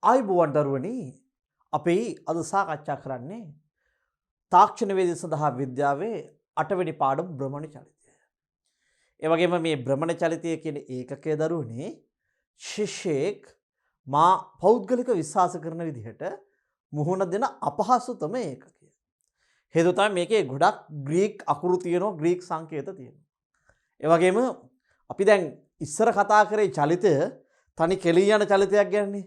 ආයුබෝවන් දරුවනි අපි අද සාකච්ඡා කරන්නේ තාක්ෂණ වේදික සඳහා විද්‍යාවේ 8 වෙනි පාඩම භ්‍රමණ චලිතය. ඒ වගේම මේ භ්‍රමණ චලිතය කියන ඒකකයේ දරුවනි ශිෂ්‍යයෙක් මා පෞද්ගලික විශ්වාස කරන විදිහට මුහුණ දෙන අපහසුතම ඒකකය. හේතුව තමයි මේකේ ගොඩක් ග්‍රීක අකුරු තියෙනවා, ග්‍රීක සංකේත තියෙනවා. ඒ වගේම අපි දැන් ඉස්සර කතා කරේ චලිතය තනි කෙලින් යන චලිතයක් ගැනනේ.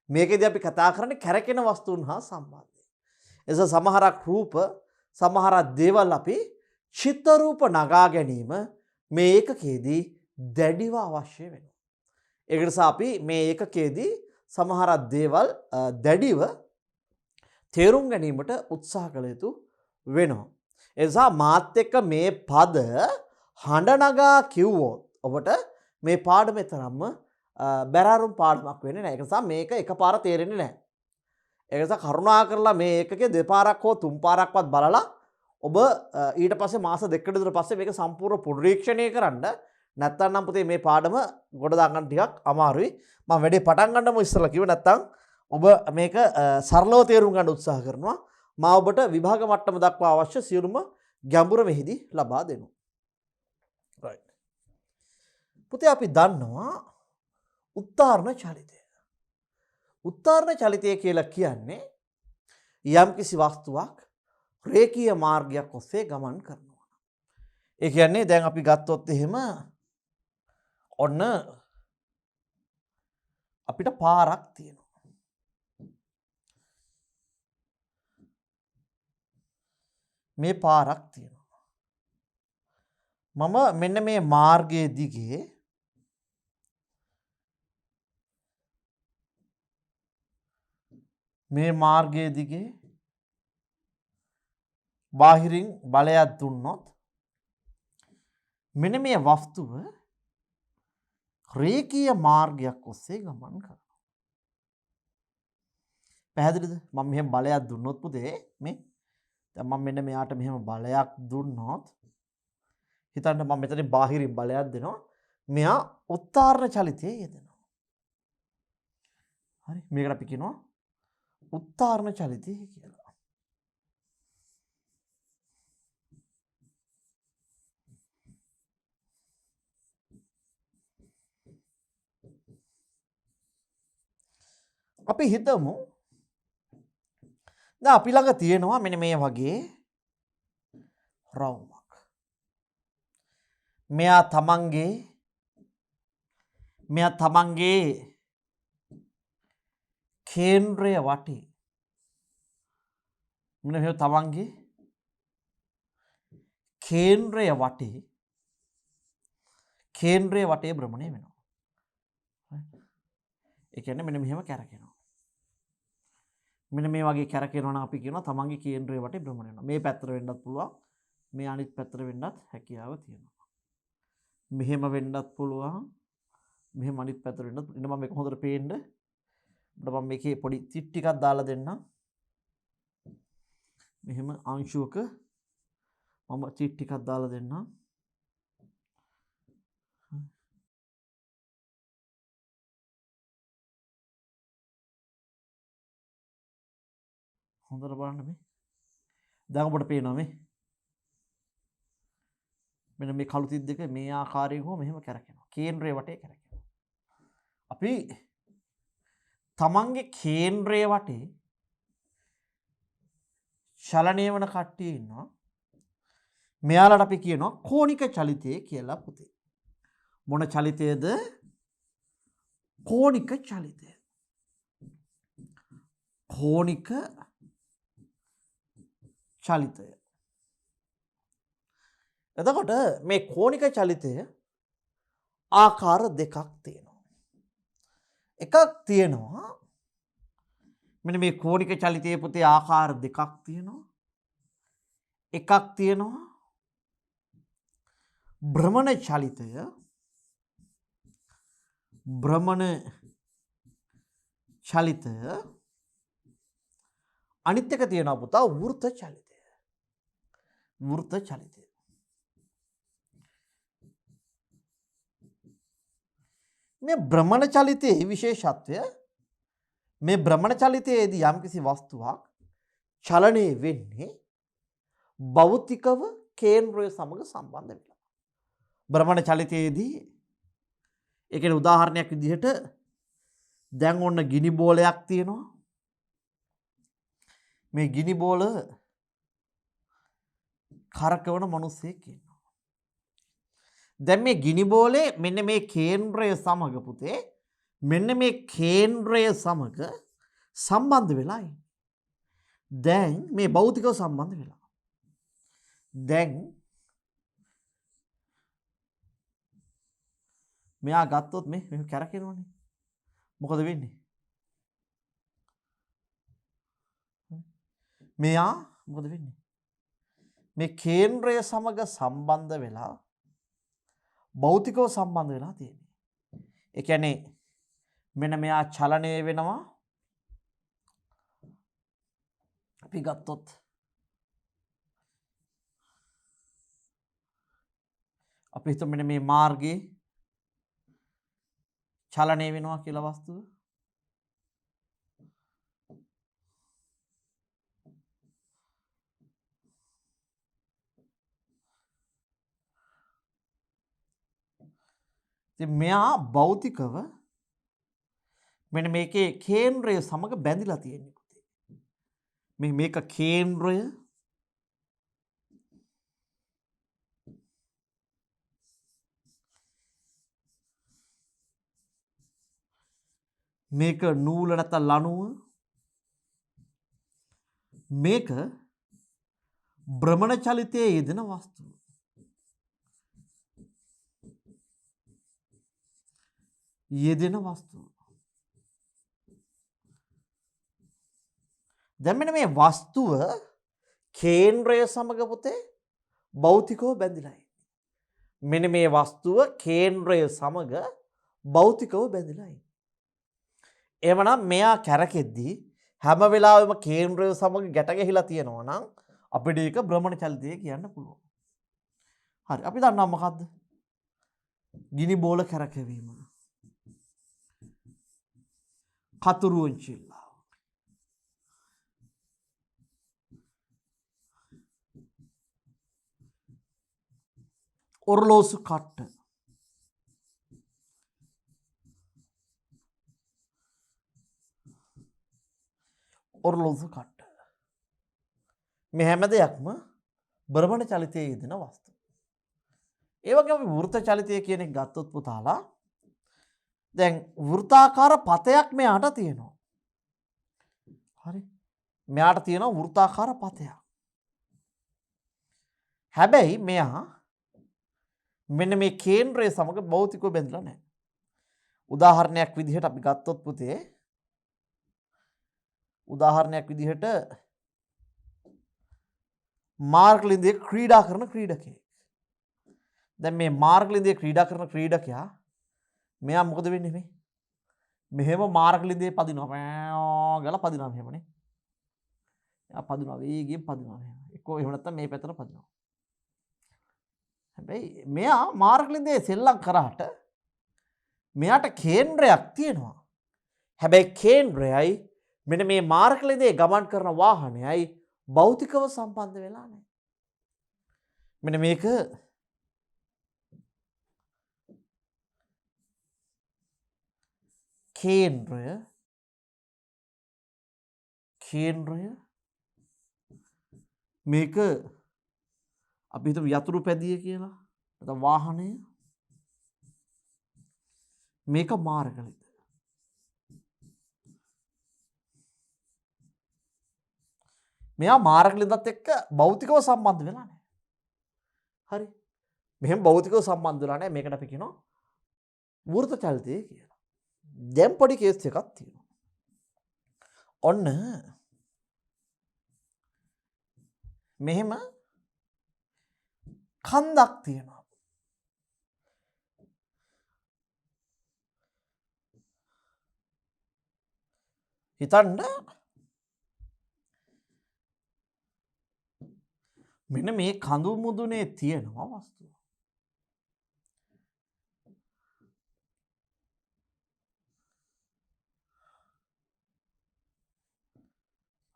මේකෙදී අපි කතා කරන්නේ කැරකෙන වස්තුන් හා සම්බන්ධයි. එස සමහරක් රූප සමහරක් දේවල් අපි චිත්ත රූප නගා ගැනීම මේ ඒකකයේදී දැඩිව අවශ්‍ය වෙනවා. ඒක නිසා අපි මේ ඒකකයේදී සමහරක් දේවල් දැඩිව තේරුම් ගැනීමට උත්සාහ කළ යුතු වෙනවා. ඒ නිසා මාත් එක්ක මේ පද හඬ නගා කිව්වොත් ඔබට මේ පාඩමේ තරම්ම බැරාරුම් පාඩමක් වෙන්නේ නැහැ. ඒක නිසා මේක එකපාර තේරෙන්නේ නැහැ. ඒක නිසා කරුණාකරලා මේ ඒකකේ දෙපාරක් හෝ තුන් පාරක්වත් බලලා ඔබ ඊට පස්සේ මාස දෙකකට විතර පස්සේ මේක සම්පූර්ණ පුනරීක්ෂණය කරන්න. නැත්තම් නම් පුතේ මේ පාඩම ගොඩ දාගන්න ටිකක් අමාරුයි. මම වැඩේ පටන් ගන්නම ඉස්සෙල්ලා කිව්වේ නැත්තම් ඔබ මේක සරලව තේරුම් ගන්න උත්සාහ කරනවා. මා ඔබට විභාග මට්ටම දක්වා අවශ්‍ය සියලුම ගැඹුර මෙහිදී ලබා දෙනවා. right. පුතේ අපි දන්නවා උත්තරණ චලිතය. උත්තරණ චලිතය කියලා කියන්නේ යම්කිසි වස්තුවක් රේඛීය මාර්ගයක් ඔස්සේ ගමන් කරනවා. ඒ කියන්නේ දැන් අපි ගත්තොත් එහෙම ඔන්න අපිට පාරක් තියෙනවා. මේ පාරක් තියෙනවා. මම මෙන්න මේ මාර්ගයේ දිගේ මේ මාර්ගයේ දිගේ බාහිරින් බලයක් දුන්නොත් මෙන්න මේ වස්තුව රේඛීය මාර්ගයක් ඔස්සේ ගමන් කරනවා. පැහැදිලිද? මම මෙහෙම බලයක් දුන්නොත් පුතේ මේ දැන් මම මෙන්න මෙයාට මෙහෙම බලයක් දුන්නොත් හිතන්න මම මෙතන බාහිරින් බලයක් දෙනවා. මෙයා උත්තරණ චලිතයේ යෙදෙනවා. හරි මේකට අපි කියනවා උත්තරණ චලිතය කියලා. අපි හිතමු දැන් අපි ළඟ තියෙනවා මෙන්න මේ වගේ රවුමක්. මෙයා තමන්ගේ කේන්ද්‍රය වටේ මෙන්න මෙහෙම තමන්ගේ කේන්ද්‍රය වටේ භ්‍රමණය වෙනවා. ඒ කියන්නේ මෙන්න මෙහෙම කැරකෙනවා. මෙන්න මේ වගේ කැරකෙනවා නම් අපි කියනවා තමන්ගේ කේන්ද්‍රය වටේ භ්‍රමණය වෙනවා. මේ පැත්තට වෙන්නත් පුළුවන්. මේ අනිත් පැත්තට වෙන්නත් හැකියාව තියෙනවා. මෙහෙම වෙන්නත් පුළුවන්. මෙහෙම අනිත් පැත්තට වෙන්නත්. ඉන්න මම මේක හොඳට පේන්න. මම මේකේ පොඩි තිත් ටිකක් දාලා දෙන්නම්. මෙහෙම අංශුවක මම තිත් ටිකක් දාලා දෙන්නම්. හොඳට බලන්න මේ. දැන් ඔබට පේනවා මේ. මෙන්න මේ කළු තිත් දෙක මේ ආකාරයෙන් හෝ මෙහෙම කැරකෙනවා. කේන්ද්‍රය වටේ කැරකෙනවා. අපි තමන්ගේ කේන්ද්‍රය වටේ චලනය වන කට්ටිය ඉන්නවා. මෙයාලට අපි කියනවා කෝණික චලිතය කියලා පුතේ. මොන චලිතයද? කෝණික චලිතය. කෝණික චලිතය. එතකොට මේ කෝණික චලිතය ආකාර දෙකක් තියෙනවා. එකක් තියෙනවා මෙන්න මේ කෝණික චලිතයේ පුතේ ආකාර දෙකක් තියෙනවා. එකක් තියෙනවා භ්‍රමණ චලිතය. අනිත් එක තියෙනවා පුතා වෘත්ත චලිතය. මේ භ්‍රමණ චලිතයේ විශේෂත්වය මේ භ්‍රමණ චලිතයේදී යම්කිසි වස්තුවක් චලනය වෙන්නේ භෞතිකව කේන්ද්‍රය සමග සම්බන්ධ වෙලා. භ්‍රමණ චලිතයේදී ඒ කියන්නේ උදාහරණයක් විදිහට දැන් ඔන්න ගිනි බෝලයක් තියෙනවා. මේ ගිනි බෝල කරකවන මිනිස්සෙක් ඉන්නවා. දැන් මේ ගිනි බෝලේ මෙන්න මේ කේන්ද්‍රය සමග පුතේ මෙන්න මේ කේන්ද්‍රය සමග සම්බන්ධ වෙලා ඉන්නේ. දැන් මේ භෞතිකව සම්බන්ධ වෙලා. දැන් මෙයා ගත්තොත් මේ කැරකෙනවනේ. මොකද වෙන්නේ? මෙයා මොකද වෙන්නේ? මේ කේන්ද්‍රය සමග සම්බන්ධ වෙලා භෞතිකව සම්බන්ධ වෙලා තියෙන්නේ. ඒ කියන්නේ මෙන්න මෙයා චලනය වෙනවා. අපි ගත්තොත් අපි හිතමු මෙන්න මේ මාර්ගයේ චලනය වෙනවා කියලා වස්තුව. ඉතින් මෙයා භෞතිකව මෙන්න මේකේ කේන්ද්‍රය සමග බැඳිලා තියෙන්නේ. මේක කේන්ද්‍රය මේක නූල නැත්නම් ලණුව මේක භ්‍රමණ චලිතයේ යෙදෙන වස්තුව. යෙදෙන වස්තුව. දැන් මෙන්න මේ වස්තුව කේන්ද්‍රය සමග පුතේ භෞතිකව බැඳිලා ඉන්නේ. මෙන්න මේ වස්තුව කේන්ද්‍රය සමග භෞතිකව බැඳිලා ඉන්නේ. එවනම් මෙයා කැරකෙද්දී හැම වෙලාවෙම කේන්ද්‍රය සමග ගැට ගැහිලා තියෙනවා නම් අපිට ඒක භ්‍රමණ චලිතය කියන්න පුළුවන්. හරි. අපි දන්නවා මොකද්ද? ගිනි බෝල කැරකෙවීම. කතුරුවන්චිල්ලා. ඔරලෝසු කට්ට. ඔරලෝසු කට්ට. මේ හැම දෙයක්ම භ්‍රමණ චලිතයේ යෙදෙන වස්තු. ඒ වගේම අපි වෘත්ත චලිතය කියන එක ගත්තොත් පුතාලා දැන් වෘත්තාකාර පතයක් මෙයාට තියෙනවා. හරි. මෙයාට තියෙනවා වෘත්තාකාර පතයක්. හැබැයි මෙයා මෙන්න මේ කේන්ද්‍රය සමග භෞතිකව බැඳලා නැහැ. උදාහරණයක් විදිහට අපි ගත්තොත් පුතේ උදාහරණයක් විදිහට මාර්ගලින්දේ ක්‍රීඩා කරන ක්‍රීඩකයෙක්. දැන් මේ මාර්ගලින්දේ ක්‍රීඩා කරන ක්‍රීඩකයා මෙයා මොකද වෙන්නේ මේ? මෙහෙම මාර්ගලින්දේ පදිනවා. ගාලා පදිනවා මෙහෙමනේ. එයා පදිනවා වේගයෙන් පදිනවා මෙහෙම. එක්කෝ එහෙම නැත්නම් මේ පැත්තට පදිනවා. හැබැයි මෙයා මාර්ගලින්දේ සෙල්ලම් කරාට මෙයාට කේන්ද්‍රයක් තියෙනවා. හැබැයි කේන්ද්‍රයයි මෙන්න මේ මාර්ගලින්දේ ගමන් කරන වාහනයයි භෞතිකව සම්බන්ධ වෙලා නැහැ. මෙන්න මේක කේන්ද්‍රය මේක අපි හිතමු යතුරු පැදිය කියලා. නැත්නම් වාහනය. මේක මාර්ගලින්ද. මෙයා මාර්ගලින්දත් එක්ක භෞතිකව සම්බන්ධ වෙලා නැහැ. හරි. මෙහෙම භෞතිකව සම්බන්ධ වෙලා නැහැ. මේකට අපි කියනවා වෘත්ත චලිතය කියලා. දැන් පොඩි කේස් එකක් තියෙනවා. ඔන්න මෙහෙම කන්දක් තියෙනවා. හිතන්න මෙන්න මේ කඳු මුදුනේ තියෙනවා වස්තුව.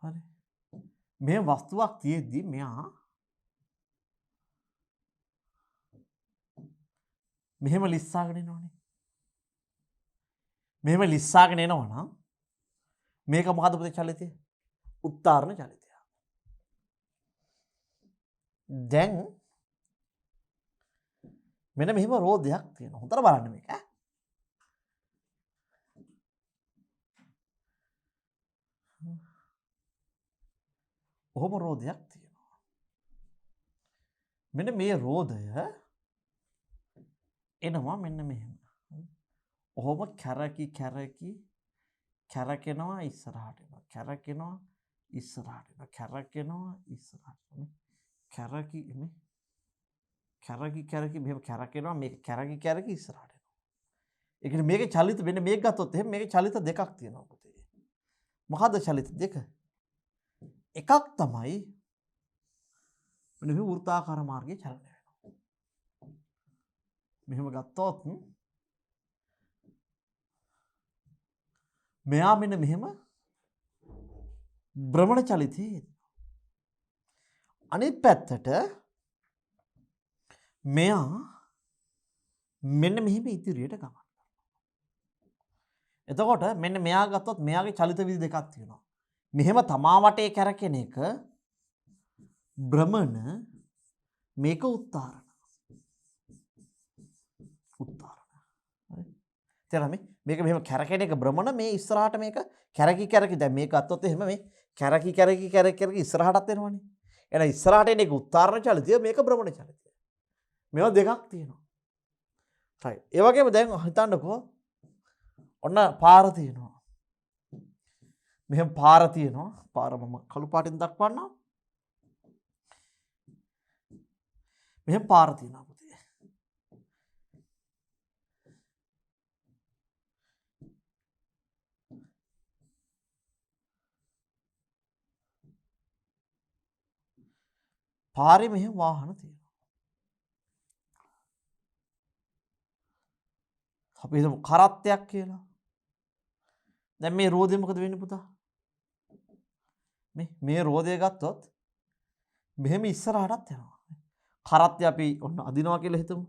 හරි. මේ වස්තුවක් තියෙද්දි මෙයා මෙහෙම ලිස්සාගෙන එනවනේ. මෙහෙම ලිස්සාගෙන එනවා නම් මේක මොකද්ද පුතේ චලිතය? උත්තරණ චලිතය. දැන් මෙන්න මෙහෙම රෝදයක් තියෙනවා. හොඳට බලන්න මේක. ඔහොම රෝදයක් තියෙනවා. මෙන්න මේ රෝදය එනවා මෙන්න මෙහෙම. ඔහොම කැරකෙනවා ඉස්සරහට එනවා. කැරකෙනවා ඉස්සරහට එනවා. කැරකෙනවා ඉස්සරහට එනවා. කැරකි මෙහෙම කැරකෙනවා මේක කැරකි ඉස්සරහට එනවා. ඒ කියන්නේ මේකේ චලිත මෙන්න මේක ගත්තොත් එහෙනම් මේකේ චලිත දෙකක් තියෙනවා පුතේ. මොකද්ද චලිත දෙක? එකක් තමයි මෙන්න මේ වෘත්තාකාර මාර්ගයේ චලනය වෙනවා. මෙහෙම ගත්තොත් මෙයා මෙන්න මෙහෙම භ්‍රමණ චලිතයේ අනිත් පැත්තට මෙයා මෙන්න මෙහෙම ඉදිරියට ගමන් කරනවා. එතකොට මෙන්න මෙයා ගත්තොත් මෙයාගේ චලිත විදි දෙකක් තියෙනවා. මෙහෙම තමා වටේ කැරකෙන එක භ්‍රමණ මේක උත්තරණ. හරි. තේරෙනවද? මේක මෙහෙම කැරකෙන එක භ්‍රමණ මේ ඉස්සරහට මේක කැරකි දැන් මේක ගත්තොත් එහෙම මේ කැරකි ඉස්සරහටත් එනවනේ. එහෙනම් ඉස්සරහට එන එක උත්තරණ චලිතය මේක භ්‍රමණ චලිතය. මේවා දෙකක් තියෙනවා. රයිට්. ඒ වගේම දැන් හිතන්නකෝ ඔන්න පාර තියෙනවා. මෙහෙම පාර තියෙනවා. පාර මම කළු පාටින් දක්වන්නම්. මෙහෙම පාර තියෙනවා පුතේ. පාරේ මෙහෙම වාහන තියෙනවා. අපි හිතමු කරත්තයක් කියලා. දැන් මේ රෝදේ මොකද වෙන්නේ පුතා? මේ රෝදය ගත්තොත් මෙහෙම ඉස්සරහටත් යනවා. කරත්තය අපි ඔන්න අදිනවා කියලා හිතමු.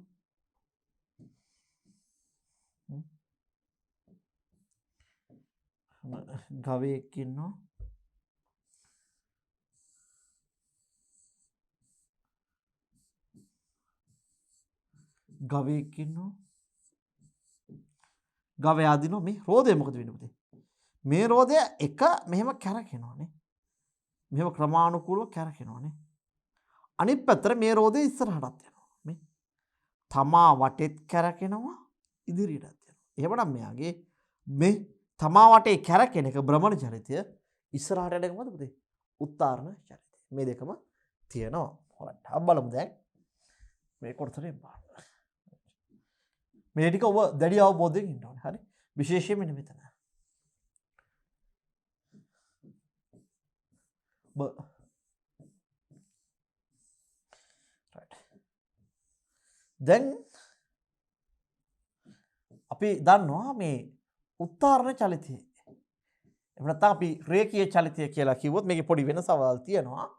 ගවයෙක් ඉන්නවා. ගවයා අදිනවා මේ රෝදය මොකද වෙන්නේ පුතේ? මේ රෝදය එක මෙහෙම කැරකෙනවානේ. මෙහෙම ක්‍රමානුකූලව කැරකෙනවානේ. අනිත් පැත්තට මේ රෝදය ඉස්සරහටත් යනවා. මේ තමා වටෙත් කැරකෙනවා ඉදිරියටත් යනවා. එහෙමනම් මෙයාගේ මේ තමා වටේ කැරකෙන එක භ්‍රමණ චලිතය ඉස්සරහට යන එක මොකද පුතේ? උත්තරණ චලිතය. මේ දෙකම තියෙනවා. හොරට. අපි බලමු දැන් මේ කොටසෙන් බලන්න. මේ ටික ඔබ දැඩි අවබෝධයෙන් ඉන්න ඕනේ. හරි? විශේෂයෙන් මෙන්න මෙතන. දැන් අපි දන්නවා මේ උත්තරණ චලිතය. එහෙම නැත්නම් අපි රේඛීය චලිතය කියලා කිව්වොත් මේකේ පොඩි වෙනසවල් තියෙනවා.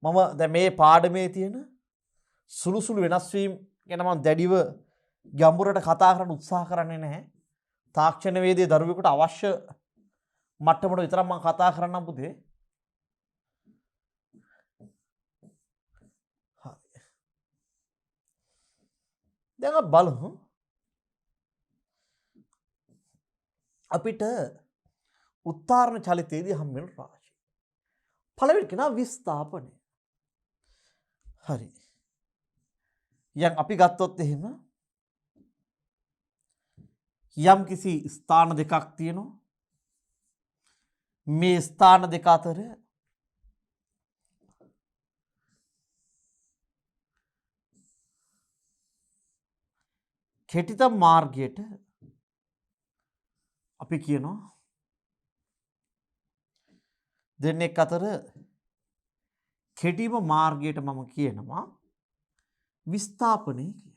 මම දැන් මේ පාඩමේ තියෙන සුළු වෙනස් වීම් ගැන මම දැඩිව ගැඹුරට කතා කරන්න උත්සාහ කරන්නේ නැහැ. තාක්ෂණ වේදයේ දරුවෙකුට අවශ්‍ය මට්ටමට විතරක් මම කතා කරන්නම් පුතේ. හරි. දැන් අපි බලමු අපිට උත්තරණ චලිතයේදී හම් වෙන රාශිය. පළවෙනි කෙනා විස්ථාපනය. හරි. යම් අපි ගත්තොත් එහෙම යම් කිසි ස්ථාන දෙකක් තියෙනවා. මේ ස්ථාන දෙක අතර කෙටිතම මාර්ගයට අපි කියනවා දෙන්නෙක් අතර කෙටිම මාර්ගයට මම කියනවා විස්ථාපනය කියලා.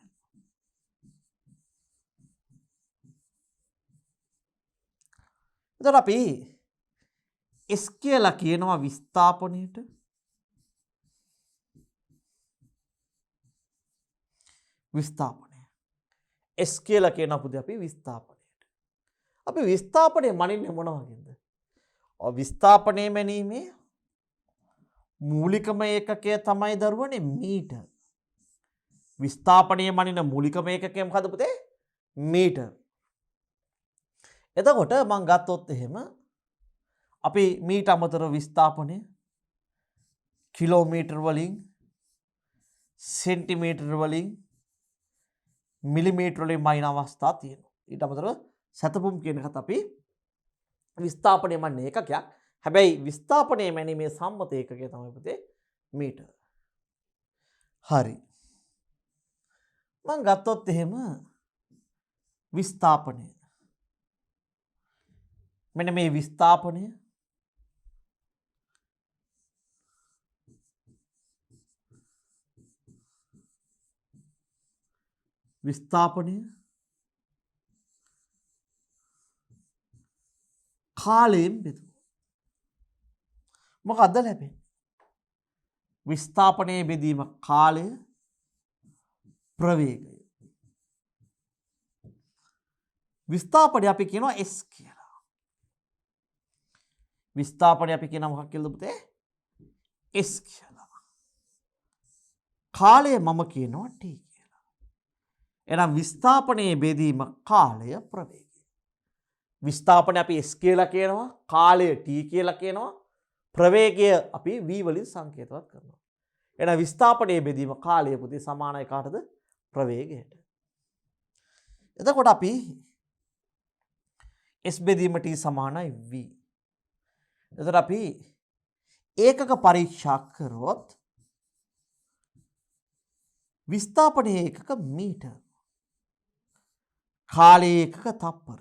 එතකොට අපි S කියලා කියනවා විස්ථාපනයට. විස්ථාපනය. S කියලා කියන පුතේ අපි විස්ථාපනයට. අපි විස්ථාපනය මනින්නේ මොන වගේද? විස්ථාපනය මැනීමේ මූලිකම ඒකකය තමයි දරුවනේ මීටර්. විස්ථාපනය මනින මූලිකම ඒකකය මොකද පුතේ? මීටර්. එතකොට මං ගත්තොත් එහෙම අපි මීට අමතරව විස්ථාපනය කිලෝමීටර් වලින් සෙන්ටිමීටර් වලින් මිලිමීටර් වලින් මයින අවස්ථා තියෙනවා. ඊට අමතරව සැතපුම් කියන එකත් අපි විස්ථාපනය මනින ඒකකයක්. හැබැයි විස්ථාපනය මැනීමේ සම්මත ඒකකය තමයි පුතේ මීටර්. හරි. මං ගත්තොත් එහෙම විස්ථාපනය. මෙන්න මේ විස්ථාපනය කාලයෙන් බෙදුවා. මොකක්ද ලැබෙන්නේ? විස්ථාපනයේ බෙදීම කාලය ප්‍රවේගය. විස්ථාපනය අපි කියනවා S කියලා. විස්ථාපනය අපි කියනවා මොකක් කියලාද පුතේ? S කියලා. කාලය මම කියනවා T කියලා. එහෙනම් විස්ථාපනයේ බෙදීම කාලය ප්‍රවේගය. විස්ථාපනය අපි S කියලා කියනවා, කාලය T කියලා කියනවා, ප්‍රවේගය අපි V වලින් සංකේතවත් කරනවා. එහෙනම් විස්ථාපනයේ බෙදීම කාලය පුතේ සමානයි කාටද? ප්‍රවේගයට. එතකොට අපි S බෙදීම T සමානයි V. එතකොට අපි ඒකක පරීක්ෂා කරොත් විස්ථාපනයේ ඒකක මීටර්, කාලයේ ඒකක තප්පර.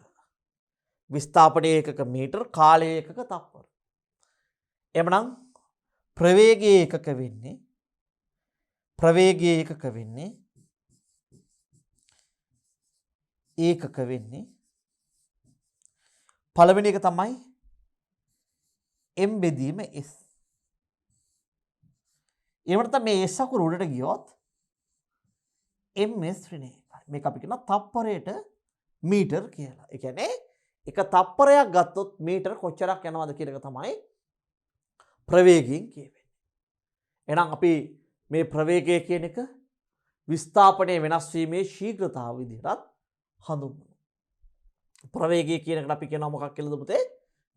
විස්ථාපනයේ ඒකක මීටර්, කාලයේ ඒකක තප්පර. එමනම් ප්‍රවේගයේ ඒකක වෙන්නේ පළවෙනි එක තමයි M බෙදීම S. ඊළඟට මේ S අකුර උඩට ගියොත් ms ඍණ එකයි. මේක අපි කියනවා තප්පරයට මීටර් කියලා. ඒ කියන්නේ එක තප්පරයක් ගත්තොත් මීටර කොච්චරක් යනවද කියන එක තමයි ප්‍රවේගයෙන් කියවෙන්නේ. එහෙනම් අපි මේ ප්‍රවේගය කියන එක විස්ථාපනයේ වෙනස් වීමේ ශීඝ්‍රතාව විදිහට හඳුන්වනවා. ප්‍රවේගය කියන එකට අපි කියනවා මොකක් කියලාද පුතේ?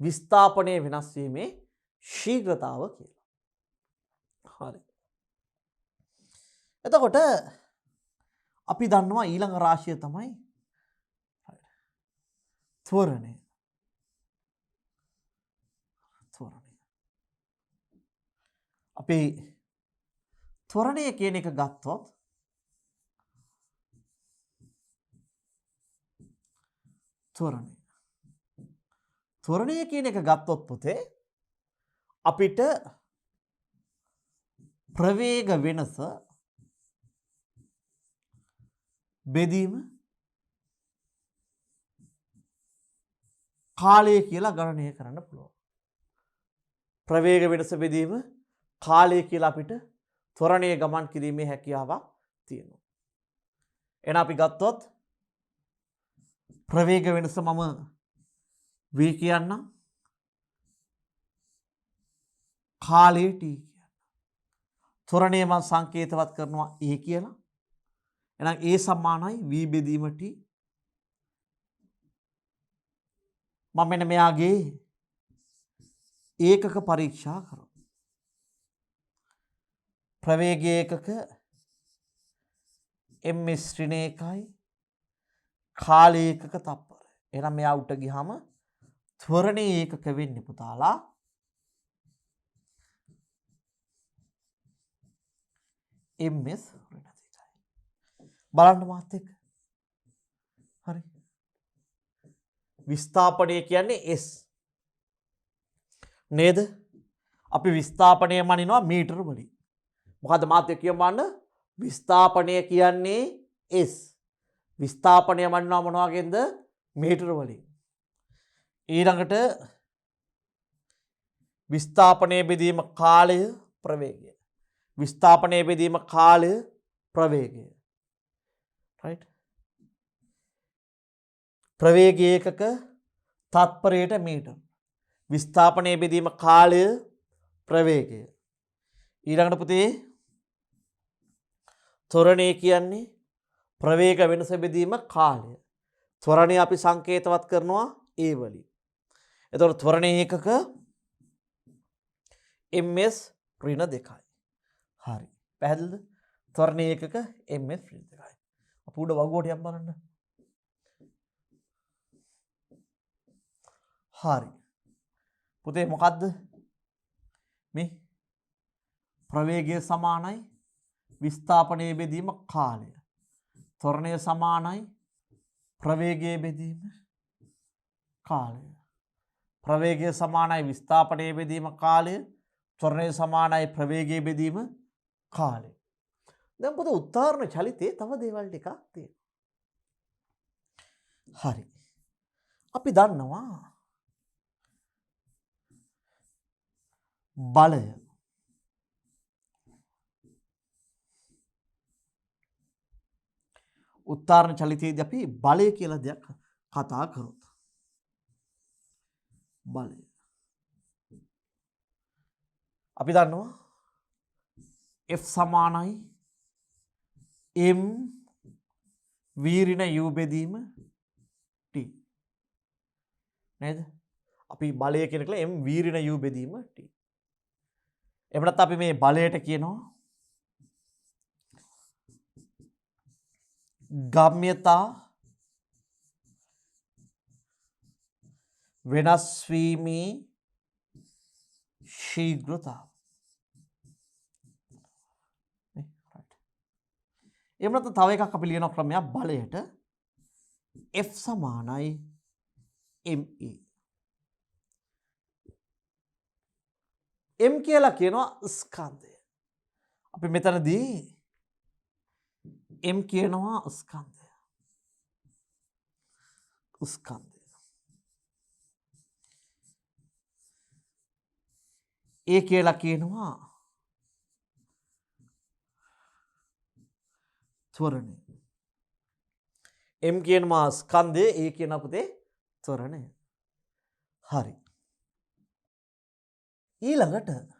විස්ථාපනයේ වෙනස් වීමේ ශීඝ්‍රතාව කියලා. හරි. එතකොට අපි දන්නවා ඊළඟ රාශිය තමයි ත්වරණය. අපි ත්වරණය කියන එක ගත්තොත් ත්වරණය කියන එක ගත්තොත් පුතේ අපිට ප්‍රවේග වෙනස බෙදීම කාලය කියලා ගණනය කරන්න පුළුවන්. ප්‍රවේග වෙනස බෙදීම කාලය කියලා අපිට ත්වරණය ගමන් කිරීමේ හැකියාවක් තියෙනවා. එහෙනම් අපි ගත්තොත් ප්‍රවේග වෙනස මම v කියන්නම්, කාලය t කියන්නම්. ත්වරණය මම සංකේතවත් කරනවා a කියලා. එහෙනම් a සමානයි v බෙදීම t. මම මෙන්න මෙයාගේ ඒකක පරීක්ෂා කරනවා. ප්‍රවේගයේ ඒකක ms ඍණ එකයි, කාලයේ ඒකක තප්පර. එහෙනම් මෙයා උට ගියාම ත්වරණයේ ඒකක වෙන්නේ පුතාලා ms ඍණ දෙකයි. බලන්න මාත් එක්ක. හරි. විස්ථාපනය කියන්නේ S නේද? අපි විස්ථාපනය මනිනවා මීටර වලින්. මොකද්ද මාත් එක්ක කියන්න? විස්ථාපනය කියන්නේ S. විස්ථාපනය මනිනවා මොන වගේද? මීටර වලින්. ඊළඟට විස්ථාපනයේ බෙදීම කාලය ප්‍රවේගය. විස්ථාපනයේ බෙදීම කාලය ප්‍රවේගය. right? ප්‍රවේගය ඒකක තත්පරයට මීටර. විස්ථාපනයේ බෙදීම කාලය ප්‍රවේගය. ඊළඟට පුතේ ත්වරණය කියන්නේ ප්‍රවේග වෙනස බෙදීම කාලය. ත්වරණය අපි සංකේතවත් කරනවා ඒ වලින්. එතකොට ත්වරණයේ ඒකක ms ඍණ 2යි. හරි. පැහැදිලිද? ත්වරණයේ ඒකක ms ඍණ 2යි. අපි උඩ වගුවටයක් බලන්න. හරි. පුතේ මොකද්ද? මේ ප්‍රවේගය සමානයි විස්ථාපනයේ බෙදීම කාලය. ත්වරණය සමානයි ප්‍රවේගයේ බෙදීම කාලය. ප්‍රවේගය සමානයි විස්ථාපනයේ බෙදීම කාලය. ත්වරණය සමානයි ප්‍රවේගයේ බෙදීම කාලය. දැන් පුතේ උත්තරණ චලිතයේ තව දේවල් ටිකක් තියෙනවා. හරි. අපි දන්නවා බලය උත්තරණ චලිතයේදී අපි බලය කියලා දෙයක් කතා කරොත් බලය අපි දන්නවා F සමානයි m v ඍණ u බෙදීම t නේද? අපි බලය කියන එක m v ඍණ u බෙදීම t. එහෙම නැත්නම් අපි මේ බලයට කියනවා ගම්‍යතා වෙනස් වීමේ ශීඝ්‍රතාව. එහෙම නැත්නම් තව එකක් අපි ලියන ක්‍රමයක් බලයට F සමානයි ME. M කියලා කියනවා ස්කන්ධය. අපි මෙතනදී M කියනවා ස්කන්ධය. ස්කන්ධය. A කියලා කියනවා ත්වරණය. M කියනවා ස්කන්ධය, A කියන පුතේ ත්වරණය. හරි. ඊළඟට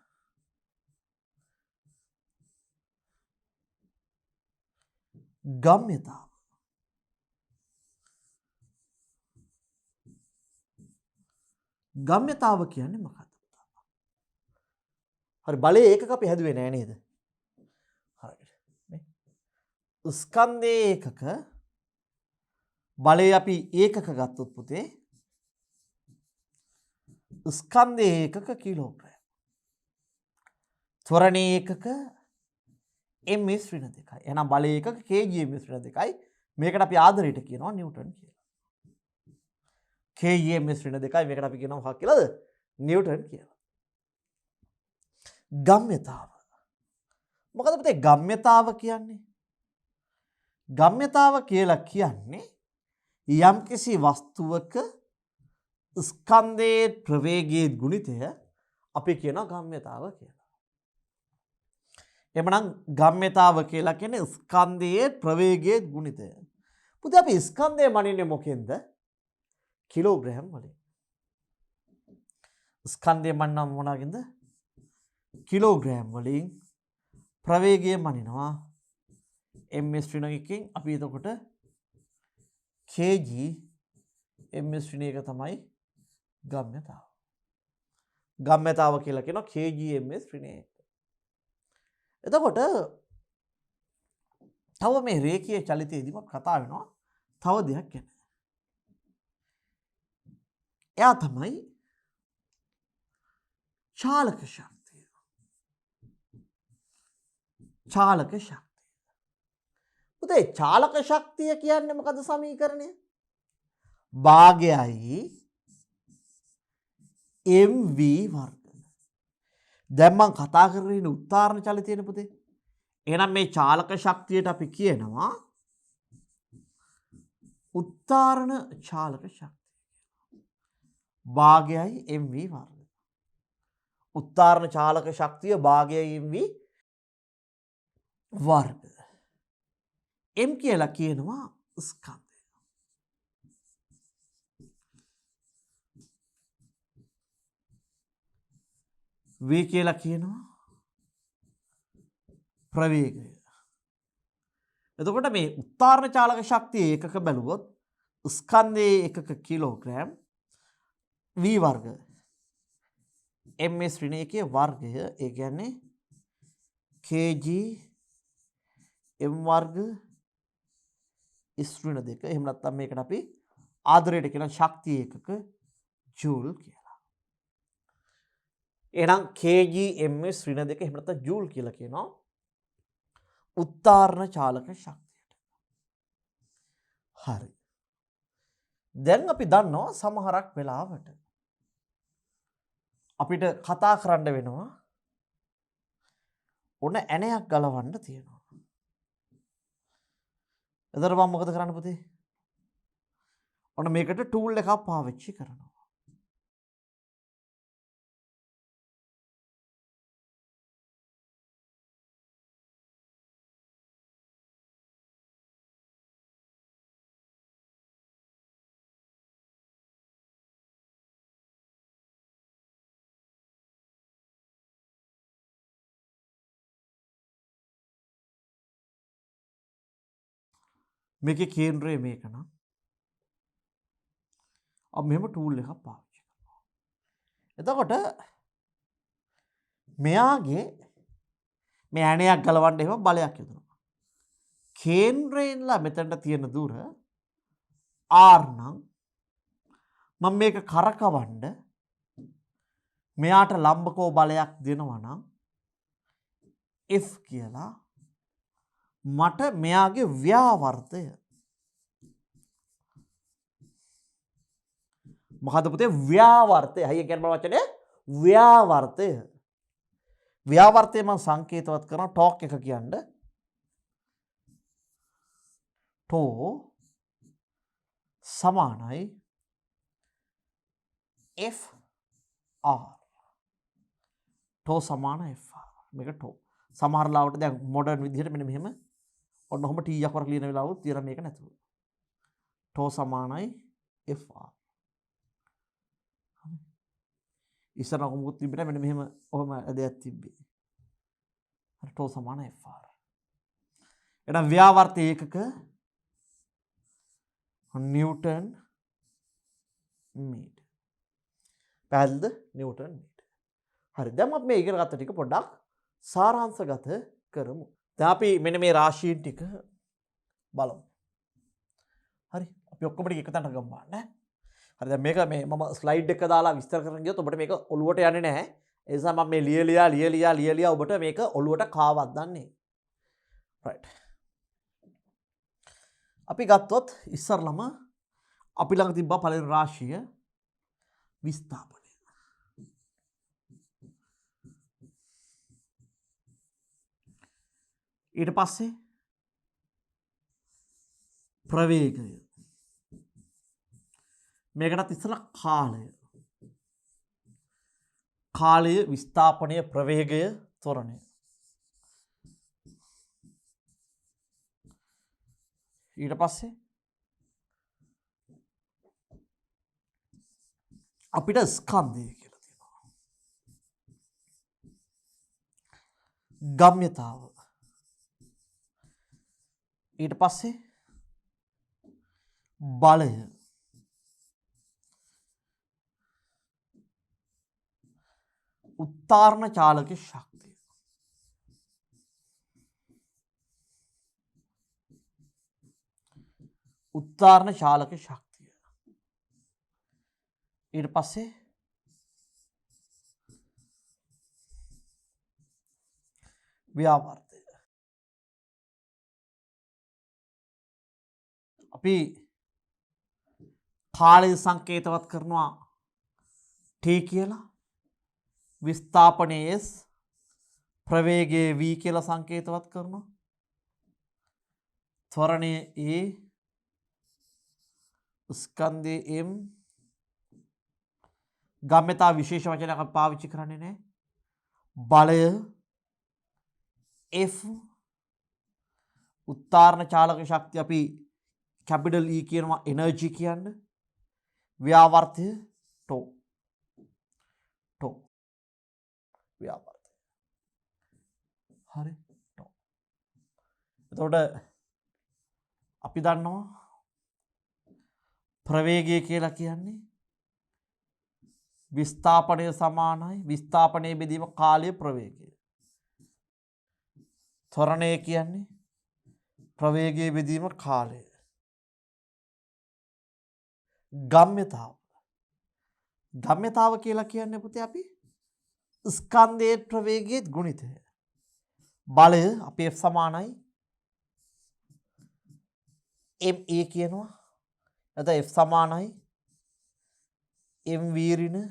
ගම්‍යතාව. ගම්‍යතාව කියන්නේ මොකක්ද? හරි බලයේ ඒකක අපි හැදුවේ නෑ නේද? හරියට. නේ? ස්කන්ධයේ ඒකක බලයේ අපි ඒකක ගත්තොත් පුතේ ස්කන්ධයේ ඒකක කිලෝග්‍රෑම්. ත්වරණයේ ඒකක ms ඍණ 2යි. එහෙනම් බලයේ ඒකක kg ms ඍණ 2යි. මේකට අපි ආදරයට කියනවා නිව්ටන් කියලා. kg ms ඍණ 2යි. මේකට අපි කියනවා මොකක් කියලාද? නිව්ටන් කියලා. ගම්‍යතාව. මොකද පුතේ ගම්‍යතාව කියන්නේ? ගම්‍යතාව කියලා කියන්නේ යම්කිසි වස්තුවක ස්කන්ධයේ ප්‍රවේගයේ ගුණිතය අපි කියනවා ගම්‍යතාව කියලා. එමනම් ගම්‍යතාව කියලා කියන්නේ ස්කන්ධයේ ප්‍රවේගයේ ගුණිතය. පුතේ අපි ස්කන්ධය මනින්නේ මොකෙන්ද? කිලෝග්‍රෑම් වලින්. ස්කන්ධය මන්නම් මොනවාගෙන්ද? කිලෝග්‍රෑම් වලින්. ප්‍රවේගය මනිනවා ms ඍණ 1කින්. අපි එතකොට kg ms ඍණ 1 තමයි ගම්‍යතාව. ගම්‍යතාව කියලා කියනවා kg ms ඍණ 1. එතකොට තව මේ රේඛීය චලිතයේදීම කතා වෙනවා තව දෙයක් ගැන. එයා තමයි චාලක ශක්තිය. චාලක ශක්තිය. පුතේ චාලක ශක්තිය කියන්නේ මොකද සමීකරණය? භාගයයි mv වර්ග. දැන් මම කතා කරගෙන ඉන්න උත්තරණ චලිතයනේ පුතේ. එහෙනම් මේ චාලක ශක්තියට අපි කියනවා උත්තරණ චාලක ශක්තිය. භාගයයි mv වර්ග. උත්තාරණ චාලක ශක්තිය භාගයකින් වී වර්ග. m කියලා කියනවා ස්කන්ධය. v කියලා කියනවා ප්‍රවේගය. එතකොට මේ උත්තාරණ චාලක ශක්තිය ඒකක බැලුවොත් ස්කන්ධයේ එකක කිලෝග්‍රෑම් v වර්ග ms ඍණ එකේ වර්ගය ඒ කියන්නේ kg m වර්ග ඍණ 2. එහෙම නැත්නම් මේකට අපි ආදරයට කියන ශක්තිය එකක ජූල් කියලා. එහෙනම් kg ms ඍණ 2 එහෙම නැත්නම් ජූල් කියලා කියනවා උත්තාරණ චාලක ශක්තියට. හරි. දැන් අපි දන්නවා සමහරක් වෙලාවට අපිට කතා කරන්න වෙනවා ඔන්න ඇණයක් ගලවන්න තියෙනවා. එතකොට මම මොකද කරන්න පුතේ? ඔන්න මේකට ටූල් එකක් පාවිච්චි කරනවා. මේකේ කේන්ද්‍රය මේක නම් අපි මෙහෙම ටූල් එකක් පාවිච්චි කරනවා. එතකොට මෙයාගේ මේ ඇණයක් ගලවන්න එහෙම බලයක් යොදනවා. කේන්ද්‍රයෙන්ලා මෙතනට තියෙන දුර r නම් මම මේක කරකවන්න මෙයාට ලම්බකෝ බලයක් දෙනවා නම් F කියලා මට මෙයාගේ ව්‍යාවර්තය මොකද පුතේ ව්‍යාවර්තය හයිය කියන වචනේ ව්‍යාවර්තය මම සංකේතවත් කරනවා ටෝක් එක කියන්නේ ටෝ සමානයි FR ටෝ සමාන FR මේක ටෝ සමහර ලාවට දැන් මොඩර්න් විදිහට මෙන්න මෙහෙම ඔන්න ඔහොම T අකුර ලියන වෙලාවුත් තියන මේක නැතුව ටෝ සමානයි FR ඉස්සර මොකුත් තිබ්බේ නැහැ මෙන්න මෙහෙම ඔහොම දෙයක් තිබ්බේ හරි ටෝ සමාන FR එහෙනම් ව්‍යාවර්ත ඒකක නිව්ටන් මීටර් පැහැදිලිද නිව්ටන් මීටර් හරි දැන් අපි මේ ඉගෙන ගත්ත ටික පොඩ්ඩක් සාරාංශගත කරමු. දැන් අපි මෙන්න මේ රාශීන් ටික බලමු. හරි. අපි ඔක්කොම ටික එක තැනට ගමු නේ. හරි දැන් මේක මේ මම ස්ලයිඩ් එක දාලා විස්තර කරන්න ගියොත් ඔබට මේක ඔලුවට යන්නේ නැහැ. ඒ නිසා මම මේ ලියලියා ඔබට මේක ඔලුවට කාවක් දන්නේ. right. අපි ගත්තොත් ඉස්සරළම අපි ළඟ තිබ්බා පළවෙනි රාශිය විස්ථාපනය. ඊට පස්සේ ප්‍රවේගය මේකටත් ඉස්සලා කාලය විස්ථාපනය ප්‍රවේගය ත්වරණය ඊට පස්සේ අපිට ස්කන්ධය කියලා තියෙනවා ගම්‍යතාව ඊට පස්සේ බලය උත්තාරණ චාලක ශක්තිය උත්තාරණ චාලක ශක්තිය ඊට පස්සේ ව්‍යාවර්තය අපි කාලය සංකේතවත් කරනවා T කියලා විස්ථාපනයේ S ප්‍රවේගයේ V කියලා සංකේතවත් කරනවා ත්වරණය A ස්කන්ධයේ M ගම්‍යතා විශේෂ වචනයක් අපි පාවිච්චි කරන්නේ නැහැ බලය F උත්තාරණ චාලක ශක්තිය අපි කැපිටල් E කියනවා එනර්ජි කියන්නේ ව්‍යාවර්තය ටෝ ව්‍යාවර්තය හරි ටෝ එතකොට අපි දන්නවා ප්‍රවේගය කියලා කියන්නේ විස්ථාපනය සමානයි විස්ථාපනයේ බෙදීම කාලය ප්‍රවේගය ත්වරණය කියන්නේ ප්‍රවේගයේ බෙදීම කාලය ගම්‍යතාව කියලා කියන්නේ පුතේ අපි ස්කන්ධයේ ප්‍රවේගයේ ගුණිතය බලය අපි F සමානයි ma කියනවා නැත්නම් F සමානයි mv ඍණ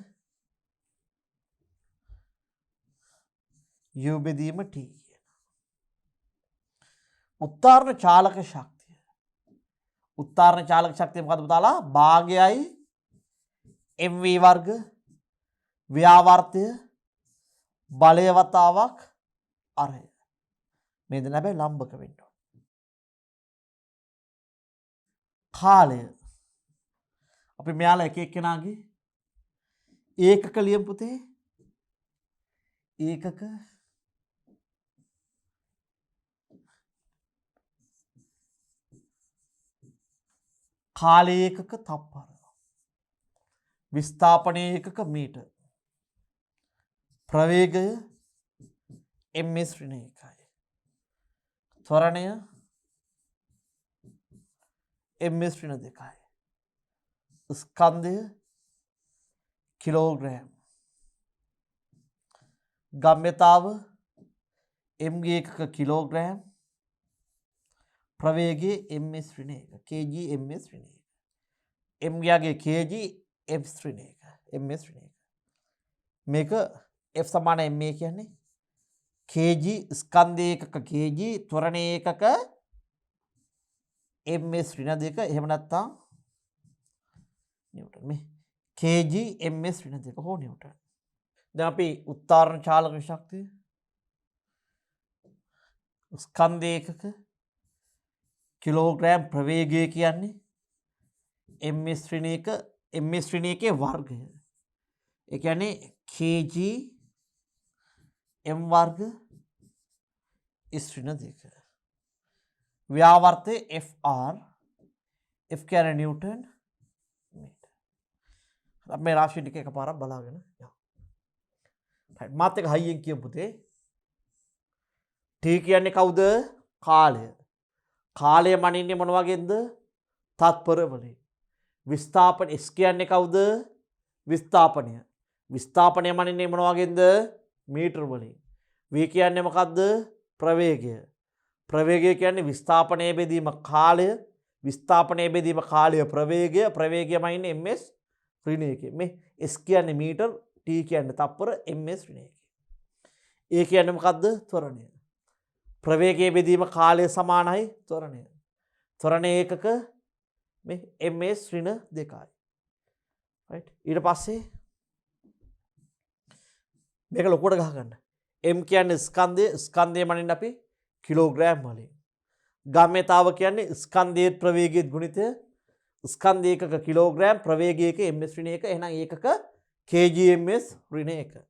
u බෙදීම t උත්තාරණ චාලක ශක්තිය මොකද්ද පුතාලා භාගයයි mv වර්ග ව්‍යාවර්තය බලය වතාවක් අරය මේ දෙන්න හැබැයි ලම්බක වෙන්න ඕන කාලය අපි මෙයාලා එක එක්කෙනාගේ ඒකක ලියමු පුතේ ඒකක කාලය ඒකක තප්පර විස්ථාපනය ඒකක මීටර් ප්‍රවේගය ms ඍණ 1යි ත්වරණය ms ඍණ 2යි ස්කන්ධය කිලෝග්‍රෑම් ගම්‍යතාව mගේ එකක කිලෝග්‍රෑම් ප්‍රවේගයේ ms ඍණ 1 kg ms ඍණ 1 m ගයාගේ kg ms ඍණ 1 මේක F සමාන ma කියන්නේ kg ස්කන්ධය එකක kg ත්වරණය එකක ms ඍණ 2 එහෙම නැත්නම් නිව්ටන් මේ kg ms ඍණ 2 හෝ නිව්ටන් දැන් අපි උත්තාරණ චාලක ශක්තිය ස්කන්ධය එකක කිලෝග්‍රෑම් ප්‍රවේගය කියන්නේ ms ඍණ 1 ms ඍණ 1 වර්ගය ඒ කියන්නේ kg m වර්ග s ඍණ 2 ව්‍යාවර්තය fr f කියන්නේ නිව්ටන් මීටර් අපි මේ රාශිය ටික එකපාරක් බලාගෙන යමු right මාත් එක හයියෙන් කියමු පුතේ t කියන්නේ කවුද කාලය මනින්නේ මොන වගේද තත්පර වලින් විස්ථාපන s කියන්නේ කවුද විස්ථාපනය මනින්නේ මොන වගේද මීටර වලින් v කියන්නේ මොකද්ද ප්‍රවේගය කියන්නේ විස්ථාපනයේ බෙදීම කාලය ප්‍රවේගය මනින්නේ ms ඍණ 1 මේ s කියන්නේ මීටර t කියන්නේ තප්පර ms ඍණ 1 a කියන්නේ මොකද්ද ත්වරණය ප්‍රවේගයේ බෙදීම කාලය සමානයි ත්වරණය ඒකක මේ ms ඍණ 2යි right ඊට පස්සේ මේක ලොකුවට ගහගන්න m කියන්නේ ස්කන්ධය මනින්න අපි කිලෝග්‍රෑම් වලින් ගම්‍යතාව කියන්නේ ස්කන්ධයේ ප්‍රවේගයේ ගුණිතය ස්කන්ධය එකක කිලෝග්‍රෑම් ප්‍රවේගය එක ms ඍණ 1 එහෙනම් ඒකක kg ms ඍණ 1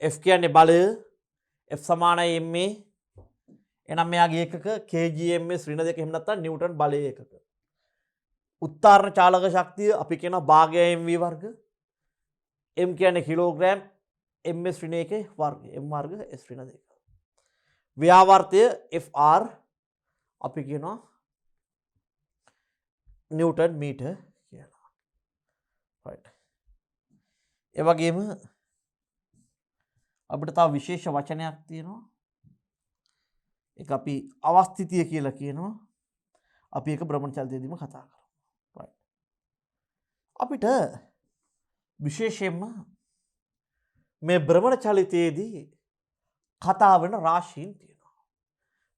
F කියන්නේ බලය F සමානයි ma එහෙනම් මෙයාගේ ඒකක kg ms ඍණ 2 එහෙම නැත්නම් නිව්ටන් බලය ඒකක උත්තාරණ චාලක ශක්තිය අපි කියනවා භාගය mv වර්ග m කියන්නේ කිලෝග්‍රෑම් ms ඍණ 1 වර්ගය m වර්ග s ඍණ 2 ව්‍යාවර්තය fr අපි කියනවා නිව්ටන් මීටර් කියලා right ඒ වගේම අපිට තව විශේෂ වචනයක් තියෙනවා ඒක අපි අවස්ථිතිය කියලා කියනවා අපි ඒක භ්‍රමණ චලිතයේදීම කතා කරමු right අපිට විශේෂයෙන්ම මේ භ්‍රමණ චලිතයේදී කතා වෙන රාශීන් තියෙනවා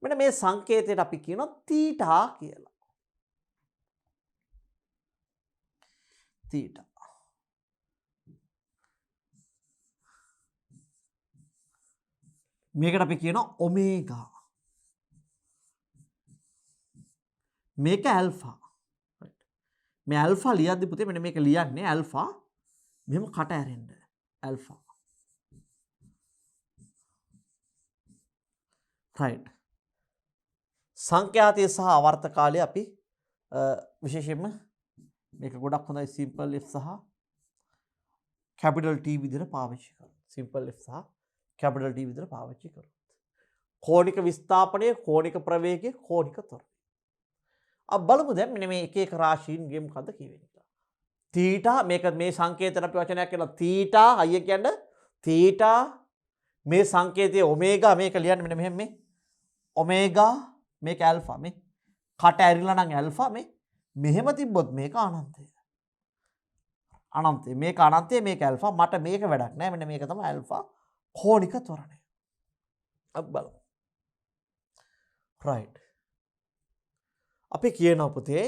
මෙන්න මේ සංකේතයට අපි කියනවා තීටා කියලා තීටා. මේකට අපි කියනවා ඔමේගා. මේක ඇල්ෆා. මේ ඇල්ෆා ලියද්දි පුතේ මෙන්න මේක ලියන්නේ ඇල්ෆා මෙහෙම කට ඇරෙන්න. ඇල්ෆා. රයිට්. සංඛ්‍යාතය සහ ආවර්තකාලය අපි විශේෂයෙන්ම මේක ගොඩක් හොඳයි සිම්පල් F සහ කැපිටල් T විදිහට පාවිච්චි කරනවා. සිම්පල් F සහ කැපිටල් T විදිහට පාවිච්චි කරනවා. කෝණික විස්ථාපනය, කෝණික ප්‍රවේගය, කෝණික ත්වරණය. අපි බලමු දැන් මෙන්න මේ එක එක රාශීන්ගේ මොකද්ද කියවෙන්නේ කියලා. තීටා මේක මේ සංකේතන අපි වචනයක් කියලා තීටා අයිය කියන්නේ තීටා මේ සංකේතයේ ඔමේගා මේක ලියන්න මෙන්න මෙහෙම මේ ඔමේගා මේක ඇල්ෆා මේ කට ඇරිලා නම් ඇල්ෆා මේ මෙහෙම තිබ්බොත් මේක අනන්තය. අනන්තය මේක අනන්තය මේක ඇල්ෆා මට මේක වැඩක් නෑ මෙන්න මේක තමයි ඇල්ෆා කෝණික ත්වරණය. අපි බලමු. රයිට්. අපි කියනවා පුතේ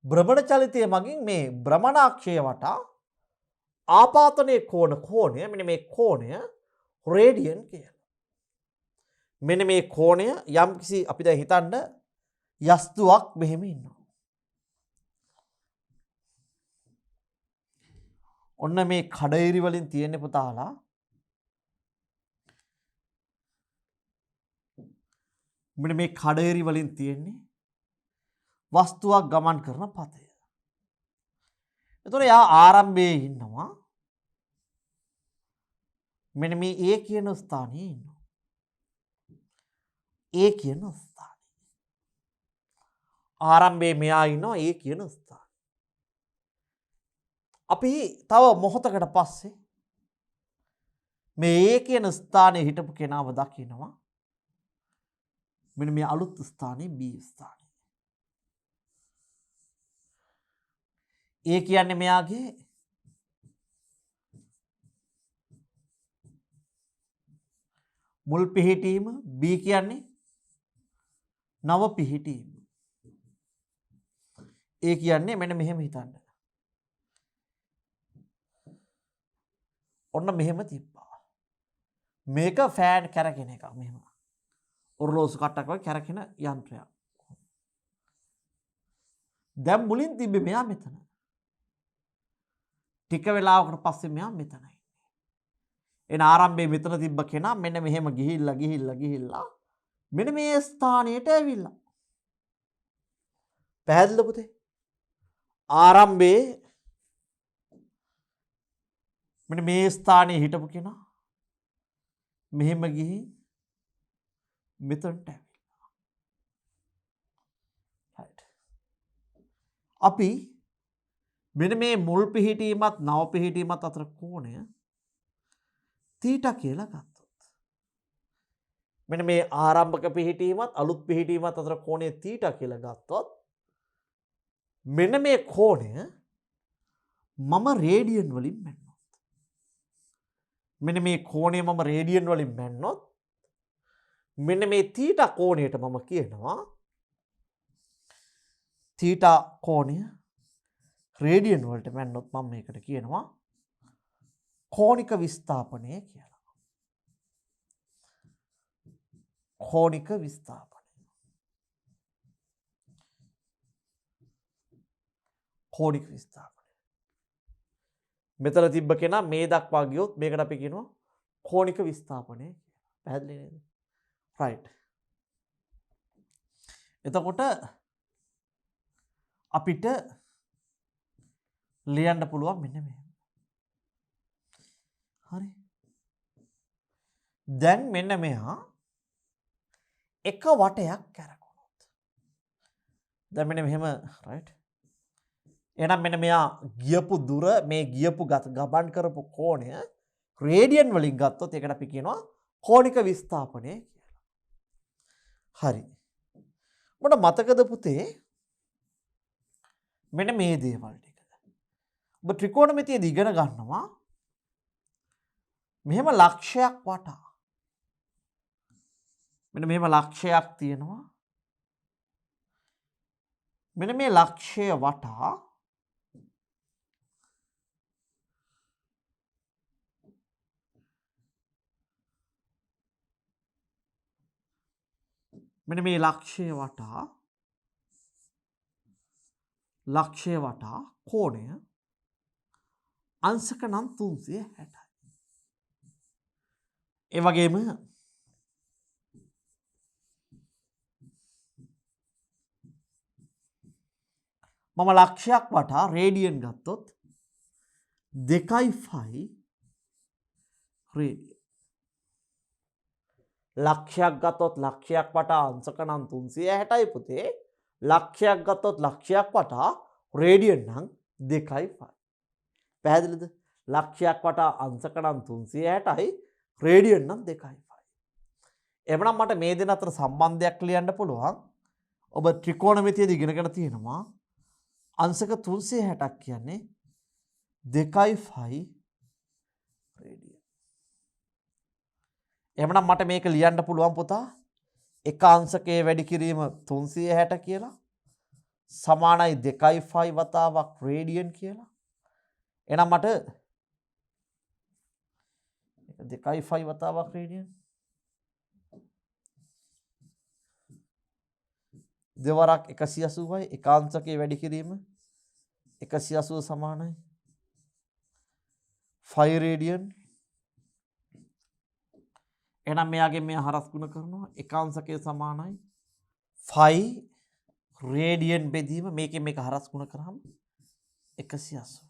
භ්‍රමණ චලිතය මගින් මේ භ්‍රමණාක්ෂය වටා ආපාතනයේ කෝණය මෙන්න මේ කෝණය රේඩියන් කියලා. මෙන්න මේ කෝණය යම්කිසි අපි දැන් හිතන්න යස්තුවක් මෙහෙම ඉන්නවා. ඔන්න මේ කඩයිරි වලින් තියෙන්නේ පුතාලා මෙන්න මේ කඩයිරි වලින් තියෙන්නේ වස්තුවක් ගමන් කරන පතය. එතකොට යා ආරම්භයේ ඉන්නවා මෙන්න මේ A කියන ස්ථානයේ ඉන්නවා. A කියන ස්ථානයේ. ආරම්භයේ මෙයා ඉන්නවා A කියන ස්ථානයේ. අපි තව මොහොතකට පස්සේ මේ A කියන ස්ථානයේ හිටපු කෙනාව දකිනවා. මෙන්න මේ අලුත් ස්ථානයේ B ස්ථානයේ. A කියන්නේ මෙයාගේ මුල් පිහිටීම, B කියන්නේ නව පිහිටීම. A කියන්නේ මෙන්න මෙහෙම හිතන්න. ඔන්න මෙහෙම තිබ්බා. මේක ෆෑන් කැරකෙන එකක් මෙහෙම. ඔරලෝසු කට්ටක් වගේ කැරකෙන යන්ත්‍රයක්. දැන් මුලින් තිබ්බේ මෙයා මෙතන. ටික වෙලාවකට පස්සේ මෙයා මෙතන ඉන්නේ. එන ආරම්භයේ මෙතන තිබ්බ කෙනා මෙන්න මෙහෙම ගිහිල්ලා මෙන්න මේ ස්ථානයට ඇවිල්ලා. පැහැදිලිද පුතේ? ආරම්භයේ මෙන්න මේ ස්ථානයේ හිටපු කෙනා මෙහෙම ගිහින් මෙතනට ඇවිල්ලා. right. අපි මෙන්න මේ මුල් පිහිටීමත් නව පිහිටීමත් අතර කෝණය තීටා කියලා ගත්තොත්. මෙන්න මේ ආරම්භක පිහිටීමත් අලුත් පිහිටීමත් අතර කෝණය තීටා කියලා ගත්තොත් මෙන්න මේ කෝණය මම රේඩියන් වලින් මැන්නොත්. මෙන්න මේ කෝණය මම රේඩියන් වලින් මැන්නොත් මෙන්න මේ තීටා කෝණයට මම කියනවා තීටා කෝණය රේඩියන් වලට මැන්නොත් මම මේකට කියනවා කෝණික විස්ථාපනය කියලා. කෝණික විස්ථාපනය. කෝණික විස්ථාපනය. මෙතන තිබ්බ කෙනා මේ දක්වා ගියොත් මේකට අපි කියනවා කෝණික විස්ථාපනය කියලා. පැහැදිලි නේද? right. එතකොට අපිට ලියන්න පුළුවන් මෙන්න මෙහෙම. හරි. දැන් මෙන්න මෙහා එක වටයක් කැරකුණොත්. දැන් මෙන්න මෙහෙම right. එහෙනම් මෙන්න මෙයා ගියපු දුර මේ ගියපු ගමන් කරපු කෝණය රේඩියන් වලින් ගත්තොත් ඒකට අපි කියනවා කෝණික විස්ථාපනය කියලා. හරි. මට මතකද පුතේ මෙන්න මේ දේවල් ටික. ඔබ ත්‍රිකෝණමිතියදී ඉගෙන ගන්නවා මෙහෙම ලක්ෂයක් වටා. මෙන්න මෙහෙම ලක්ෂයක් තියෙනවා. මෙන්න මේ ලක්ෂය වටා මෙන්න මේ ලක්ෂය වටා කෝණය අංශක නම් 360යි. ඒ වගේම මම ලක්ෂයක් වටා රේඩියන් ගත්තොත් 2.5 රේඩියන්. ලක්ෂයක් ගත්තොත් ලක්ෂයක් වටා අංශක නම් 360යි පුතේ. ලක්ෂයක් ගත්තොත් ලක්ෂයක් වටා රේඩියන් නම් 2.5. පැහැදිලිද? ලක්ෂයක් වටා අංශක නම් 360යි රේඩියන් නම් 2.5. එහෙනම් මට මේ දෙක අතර සම්බන්ධයක් ලියන්න පුළුවන්. ඔබ ත්‍රිකෝණමිතියදී ඉගෙනගෙන තියෙනවා අංශක 360ක් කියන්නේ 2.5 රේඩියන්. එහෙනම් මට මේක ලියන්න පුළුවන් පුතා එක අංශකයේ වැඩි කිරීම 360 කියලා සමානයි 2.5 වතාවක් රේඩියන් කියලා. එහෙනම් මට 2.5 වතාවක් රේඩියන් දෙවරක් 180යි එක අංශකයේ වැඩි කිරීම 180 සමානයි 5 රේඩියන්. එහෙනම් මෙයාගේ මෙයා හරස් ගුණ කරනවා එක අංශකයේ සමානයි 5 රේඩියන් බෙදීම මේකෙන් මේක හරස් ගුණ කරාම 180යි.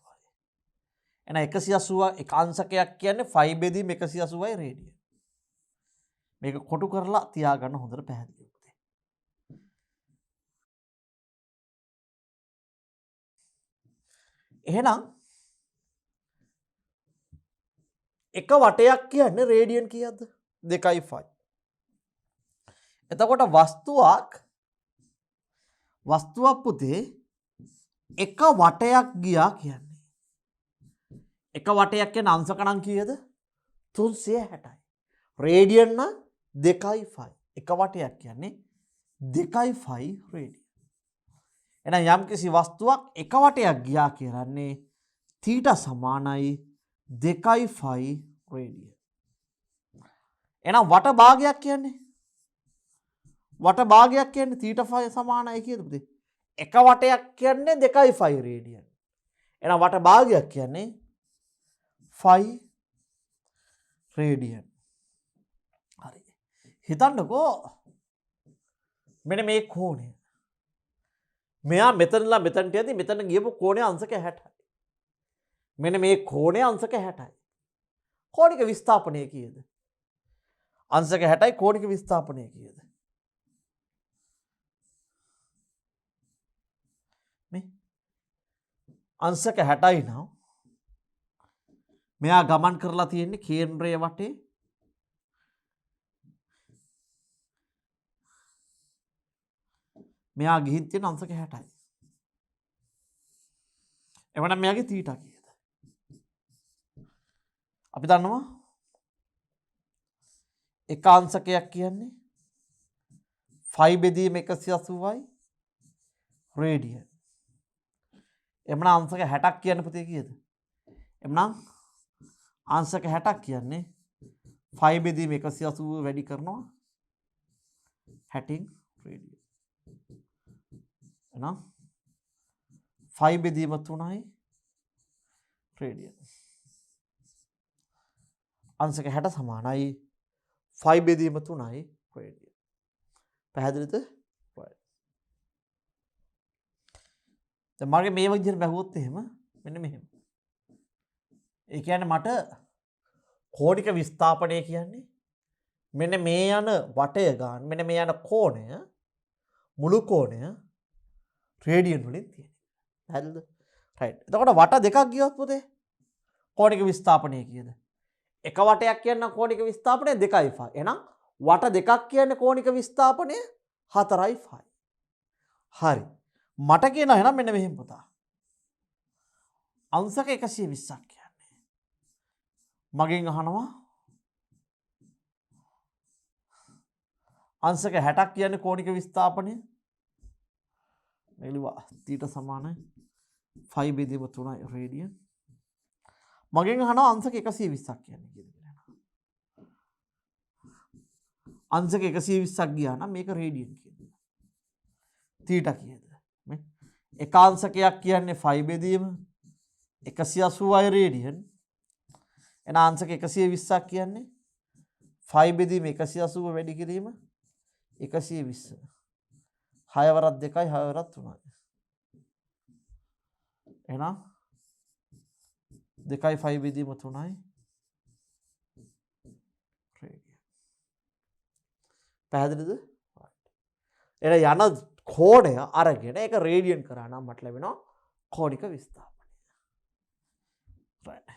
එහෙනම් 180 එක අංශකයක් කියන්නේ 5 බෙදීම 180යි රේඩියන්. මේක කොටු කරලා තියාගන්න හොඳට පැහැදිලි. එහෙනම් එක වටයක් කියන්නේ රේඩියන් කීයක්ද? 2.5. එතකොට වස්තුවක් පුතේ එක වටයක් ගියා කියන්නේ. එක වටයක් කියන්නේ අංශක නම් කීයද? 360යි. රේඩියන් නම් 2.5. එක වටයක් කියන්නේ 2.5 රේඩියන්. එහෙනම් යම්කිසි වස්තුවක් එක වටයක් ගියා කියන්නේ θ සමානයි 2.5 රේඩියන්. එහෙනම් වට භාගයක් කියන්නේ θ සමානයි කියද පුතේ? එක වටයක් කියන්නේ 2.5 රේඩියන්. එහෙනම් වට භාගයක් කියන්නේ 5 රේඩියන්. හරි. හිතන්නකෝ මෙන්න මේ කෝණය. මෙයා මෙතනලා මෙතනට යද්දි මෙතන ගියපු කෝණය අංශක 60යි. මෙන්න මේ කෝණය අංශක 60යි. කෝණික විස්ථාපනය කීයද? අංශක 60යි කෝණික විස්ථාපනය කීයද? මේ අංශක 60යි නම් මෙයා ගමන් කරලා තියෙන්නේ කේන්ද්‍රය වටේ මෙයා ගිහින් තියෙන අංශක 60යි. එවනම් මෙයාගේ θීටා කීයද? අපි දන්නවා එක අංශකයක් කියන්නේ 5 බෙදීම 180යි රේඩියන්. එමනම් අංශක 60ක් කියන්නේ පුතේ කීයද? එමනම් අංශක 60ක් කියන්නේ 5 බෙදීම 180 වැඩි කරනවා 60න් රේඩියන්. එහෙනම් 5 බෙදීම 3යි රේඩියන්. අංශක 60 සමානයි 5 බෙදීම 3යි රේඩියන්. පැහැදිලිද? දැන් මගේ මේ විදිහට බැලුවොත් එහෙම මෙන්න මෙහෙම. ඒ කියන්නේ මට කෝණික විස්ථාපනය කියන්නේ මෙන්න මේ යන වටය ගන්න මෙන්න මේ යන කෝණය මුළු කෝණය රේඩියන් වලින් තියෙන. හරිද? රයිට්. එතකොට වට දෙකක් ගියොත් පුතේ කෝණික විස්ථාපනය කීයද? එක වටයක් කියන කෝණික විස්ථාපනය 2.5. එහෙනම් වට දෙකක් කියන්නේ කෝණික විස්ථාපනය 4.5. හරි. මට කියනවා එහෙනම් මෙන්න මෙහෙම පුතා. අංශක 120ක් කියන්නේ. මගෙන් අහනවා අංශක 60ක් කියන්නේ කෝණික විස්ථාපනය මෙලිවා θ සමානයි 5 බෙදීම 3යි රේඩියන්. මගෙන් අහනවා අංශක 120ක් කියන්නේ කීයද කියලා. අංශක 120ක් ගියා නම් මේක රේඩියන් කියනවා. තීටා කීයද? මේ එකාංශකයක් කියන්නේ 5 බෙදීම 180යි රේඩියන්. එන අංශක 120ක් කියන්නේ 5 බෙදීම 180 වැඩි කිරීම 120. 6 වරක් 2යි 6 වරක් 3යි. එහෙනම් 2යි 5 බෙදීම 3යි රේඩියන්. පැහැදිලිද? එන යන කෝණය අරගෙන ඒක රේඩියන් කරා නම් මට ලැබෙනවා කෝණික විස්ථාපනය. right.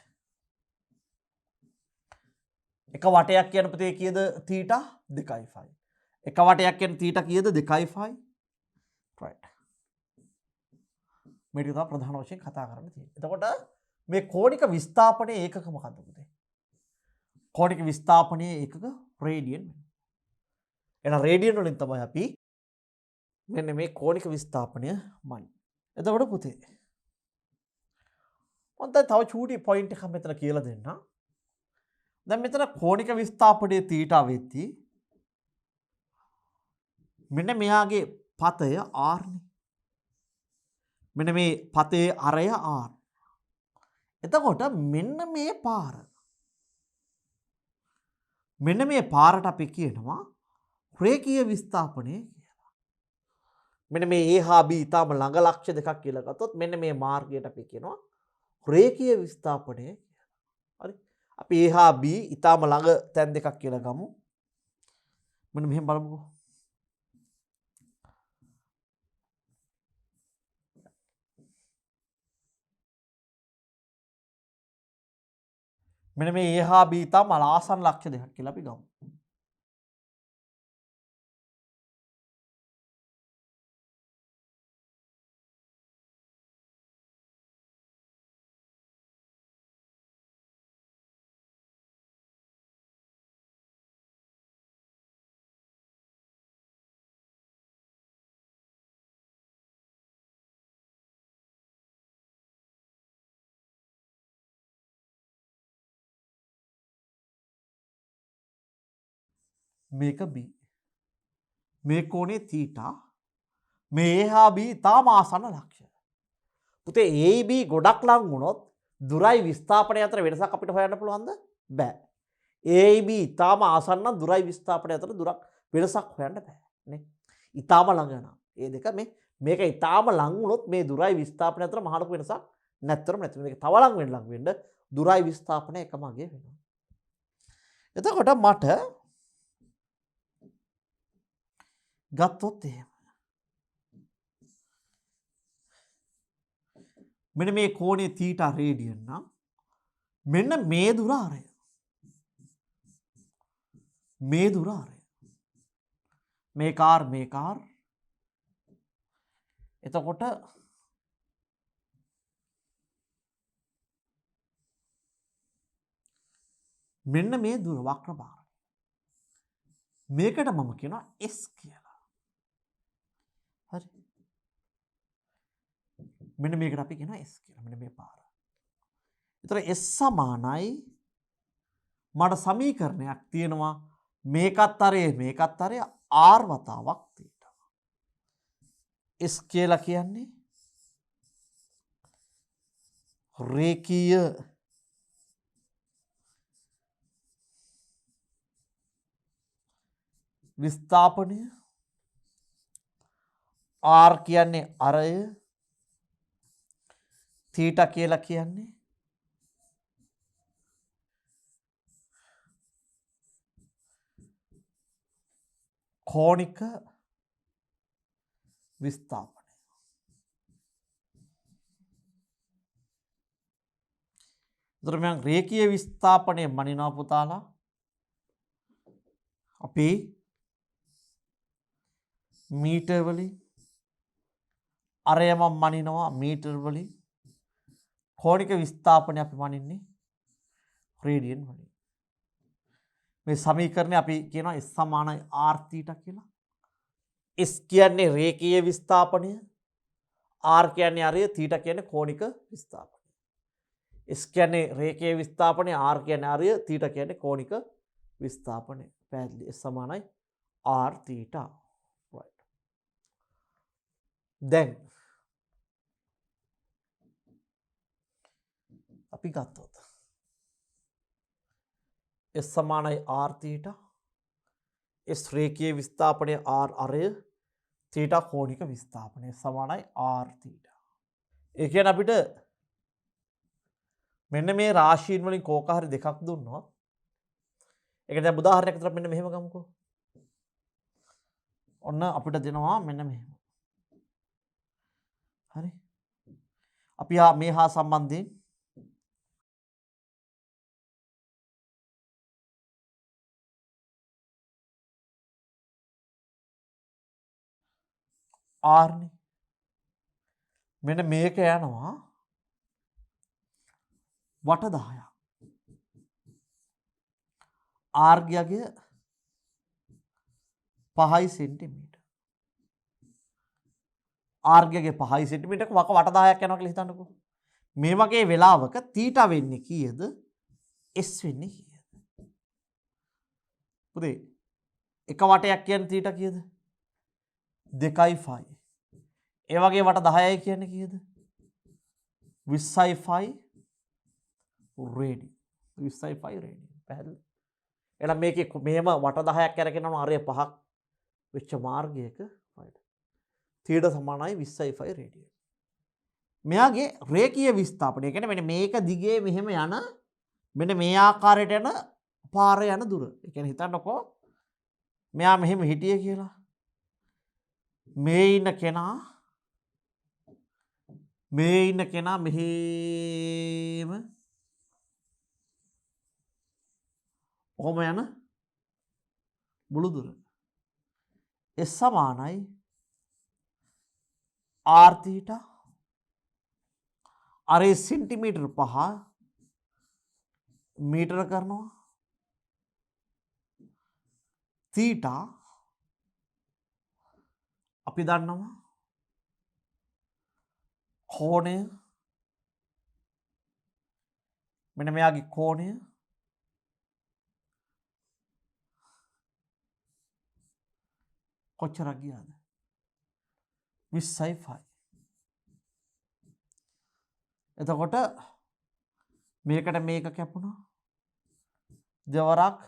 එක වටයක් කියන පුතේ කීයද තීටා 2.5. එක වටයක් කියන තීටා කීයද 2.5. right. මේක තමයි ප්‍රධාන වශයෙන් කතා කරන්න තියෙන්නේ. එතකොට මේ කෝණික විස්ථාපනයේ ඒකක මොකද්ද පුතේ? කෝණික විස්ථාපනයේ ඒකක රේඩියන්. එන රේඩියන් වලින් තමයි අපි මෙන්න මේ කෝණික විස්ථාපනය මන්. එතකොට පුතේ මම දැන් තව චූටි පොයින්ට් එකක් මෙතන කියලා දෙන්නම්. දැන් මෙතන කෝණික විස්ථාපනයේ තීටා වෙද්දී මෙන්න මෙයාගේ පතය r නේ. මෙන්න මේ පතේ අරය r. එතකොට මෙන්න මේ පාර. මෙන්න මේ පාරට අපි කියනවා රේඛීය විස්ථාපනය කියලා. මෙන්න මේ a හා b ඊටම ළඟ ලක්ෂ්‍ය දෙකක් කියලා ගත්තොත් මෙන්න මේ මාර්ගයට අපි කියනවා රේඛීය විස්ථාපනය කියලා. හරි. අපි a හා b ඊටම ළඟ තැන් දෙකක් කියලා ගමු. මෙන්න මෙහෙම බලමුකෝ. මෙන්න මේ a හා b ඊටම ආසන්න ලක්ෂ්‍ය දෙකක් කියලා අපි ගමු. මේක b. මේ කෝණේ තීටා මේ a හා b ඊටම ආසන්න ලක්ෂ්‍ය. පුතේ a b ගොඩක් ලඟ වුණොත් දුරයි විස්ථාපනය අතර වෙනසක් අපිට හොයන්න පුළුවන්ද? බෑ. a b ඊටම ආසන්න දුරයි විස්ථාපනය අතර දුරක් වෙනසක් හොයන්න බෑ නේ. ඊටම ළඟ යනවා. මේ දෙක මේක ඊටම ලඟ වුණොත් මේ දුරයි විස්ථාපනය අතර මහ ලොකු වෙනසක් නැත්තරම නැති. මේක තව ළඟ වෙන්න දුරයි විස්ථාපනය එකම අගය වෙනවා. එතකොට මට ගත්තොත් එහෙම මෙන්න මේ කෝණේ තීටා රේඩියන් නම් මෙන්න මේ දුර ආරය. මේ දුර ආරය. මේ කාර් එතකොට මෙන්න මේ දුර වක්‍ර භාගය. මේකට මම කියනවා S කියලා. හරි. මෙන්න මේකට අපි කියනවා S කියලා. මෙන්න මේ පාර. ඒතර S සමානයි මට සමීකරණයක් තියෙනවා මේකත් අරේ R වතාවක් තීටා. S කියලා කියන්නේ රේඛීය විස්ථාපනය. R කියන්නේ අරය. තීටා කියලා කියන්නේ කෝණික විස්ථාපනය. එතකොට මම රේඛීය විස්ථාපනය මනිනවා පුතාලා. අපි මීටර් වලින් අරය මම මනිනවා මීටර් වලින්. කෝණික විස්ථාපනය අපි මනින්නේ රේඩියන් වලින්. මේ සමීකරණය අපි කියනවා S සමානයි R θ කියලා. S කියන්නේ රේඛීය විස්ථාපනය, R කියන්නේ අරය, θ කියන්නේ කෝණික විස්ථාපනය. S කියන්නේ රේඛීය විස්ථාපනය, R කියන්නේ අරය, θ කියන්නේ කෝණික විස්ථාපනය. පැහැදිලි. S සමානයි r theta. Right. දැන් අපි ගත්තොත් S සමානයි r theta, S රේඛීය විස්ථාපනය r අරය, theta කෝණික විස්ථාපනය සමානයි r theta. ඒ කියන්නේ අපිට මෙන්න මේ රාශීන් වලින් කෝක හරි දෙකක් දුන්නොත්, ඒක දැන් උදාහරණයක් විතර මෙන්න මෙහෙම ගමුකෝ. ඔන්න අපිට දෙනවා මෙන්න මෙහෙම. හරි. අපි මේ හා සම්බන්ධයෙන් r නේ. මෙන්න මේක යනවා වට 10ක්. r ගියගේ 5 centimetre. r ගියගේ 5 සෙන්ටිමීටරක වක වට 10ක් යනවා කියලා හිතන්නකෝ. මේ වගේ වෙලාවක θ වෙන්නේ කීයද? s වෙන්නේ කීයද? පුතේ එක වටයක් කියන්නේ θ කීයද? 2.5. ඒ වගේ වට 10යි කියන්නේ කීයද? 20.5 රේඩියන්. 20.5 රේඩියන්. පැහැදිලි? එහෙනම් මේකේ මෙහෙම වට 10ක් අරගෙන යනවා අරය 5ක් වෙච්ච මාර්ගයක θ සමානයි 20.5 රේඩියන්. මෙයාගේ රේඛීය විස්ථාපනය කියන්නේ මෙන්න මේක දිගේ මෙහෙම යන මෙන්න මේ ආකාරයට යන පාරේ යන දුර. ඒ කියන්නේ හිතන්නකෝ මෙයා මෙහෙම හිටියේ කියලා. මේ ඉන්න කෙනා මෙහෙම ඔහොම යන මුළු දුර S සමානයි r theta අරේ සෙන්ටිමීටර් 5 මීටර කරනවා theta අපි දන්නවා කෝණය මෙන්න මෙයාගේ කෝණය කොච්චරක් ගියාද? 20.5. එතකොට මේකට මේක කැපුණා දෙවරක්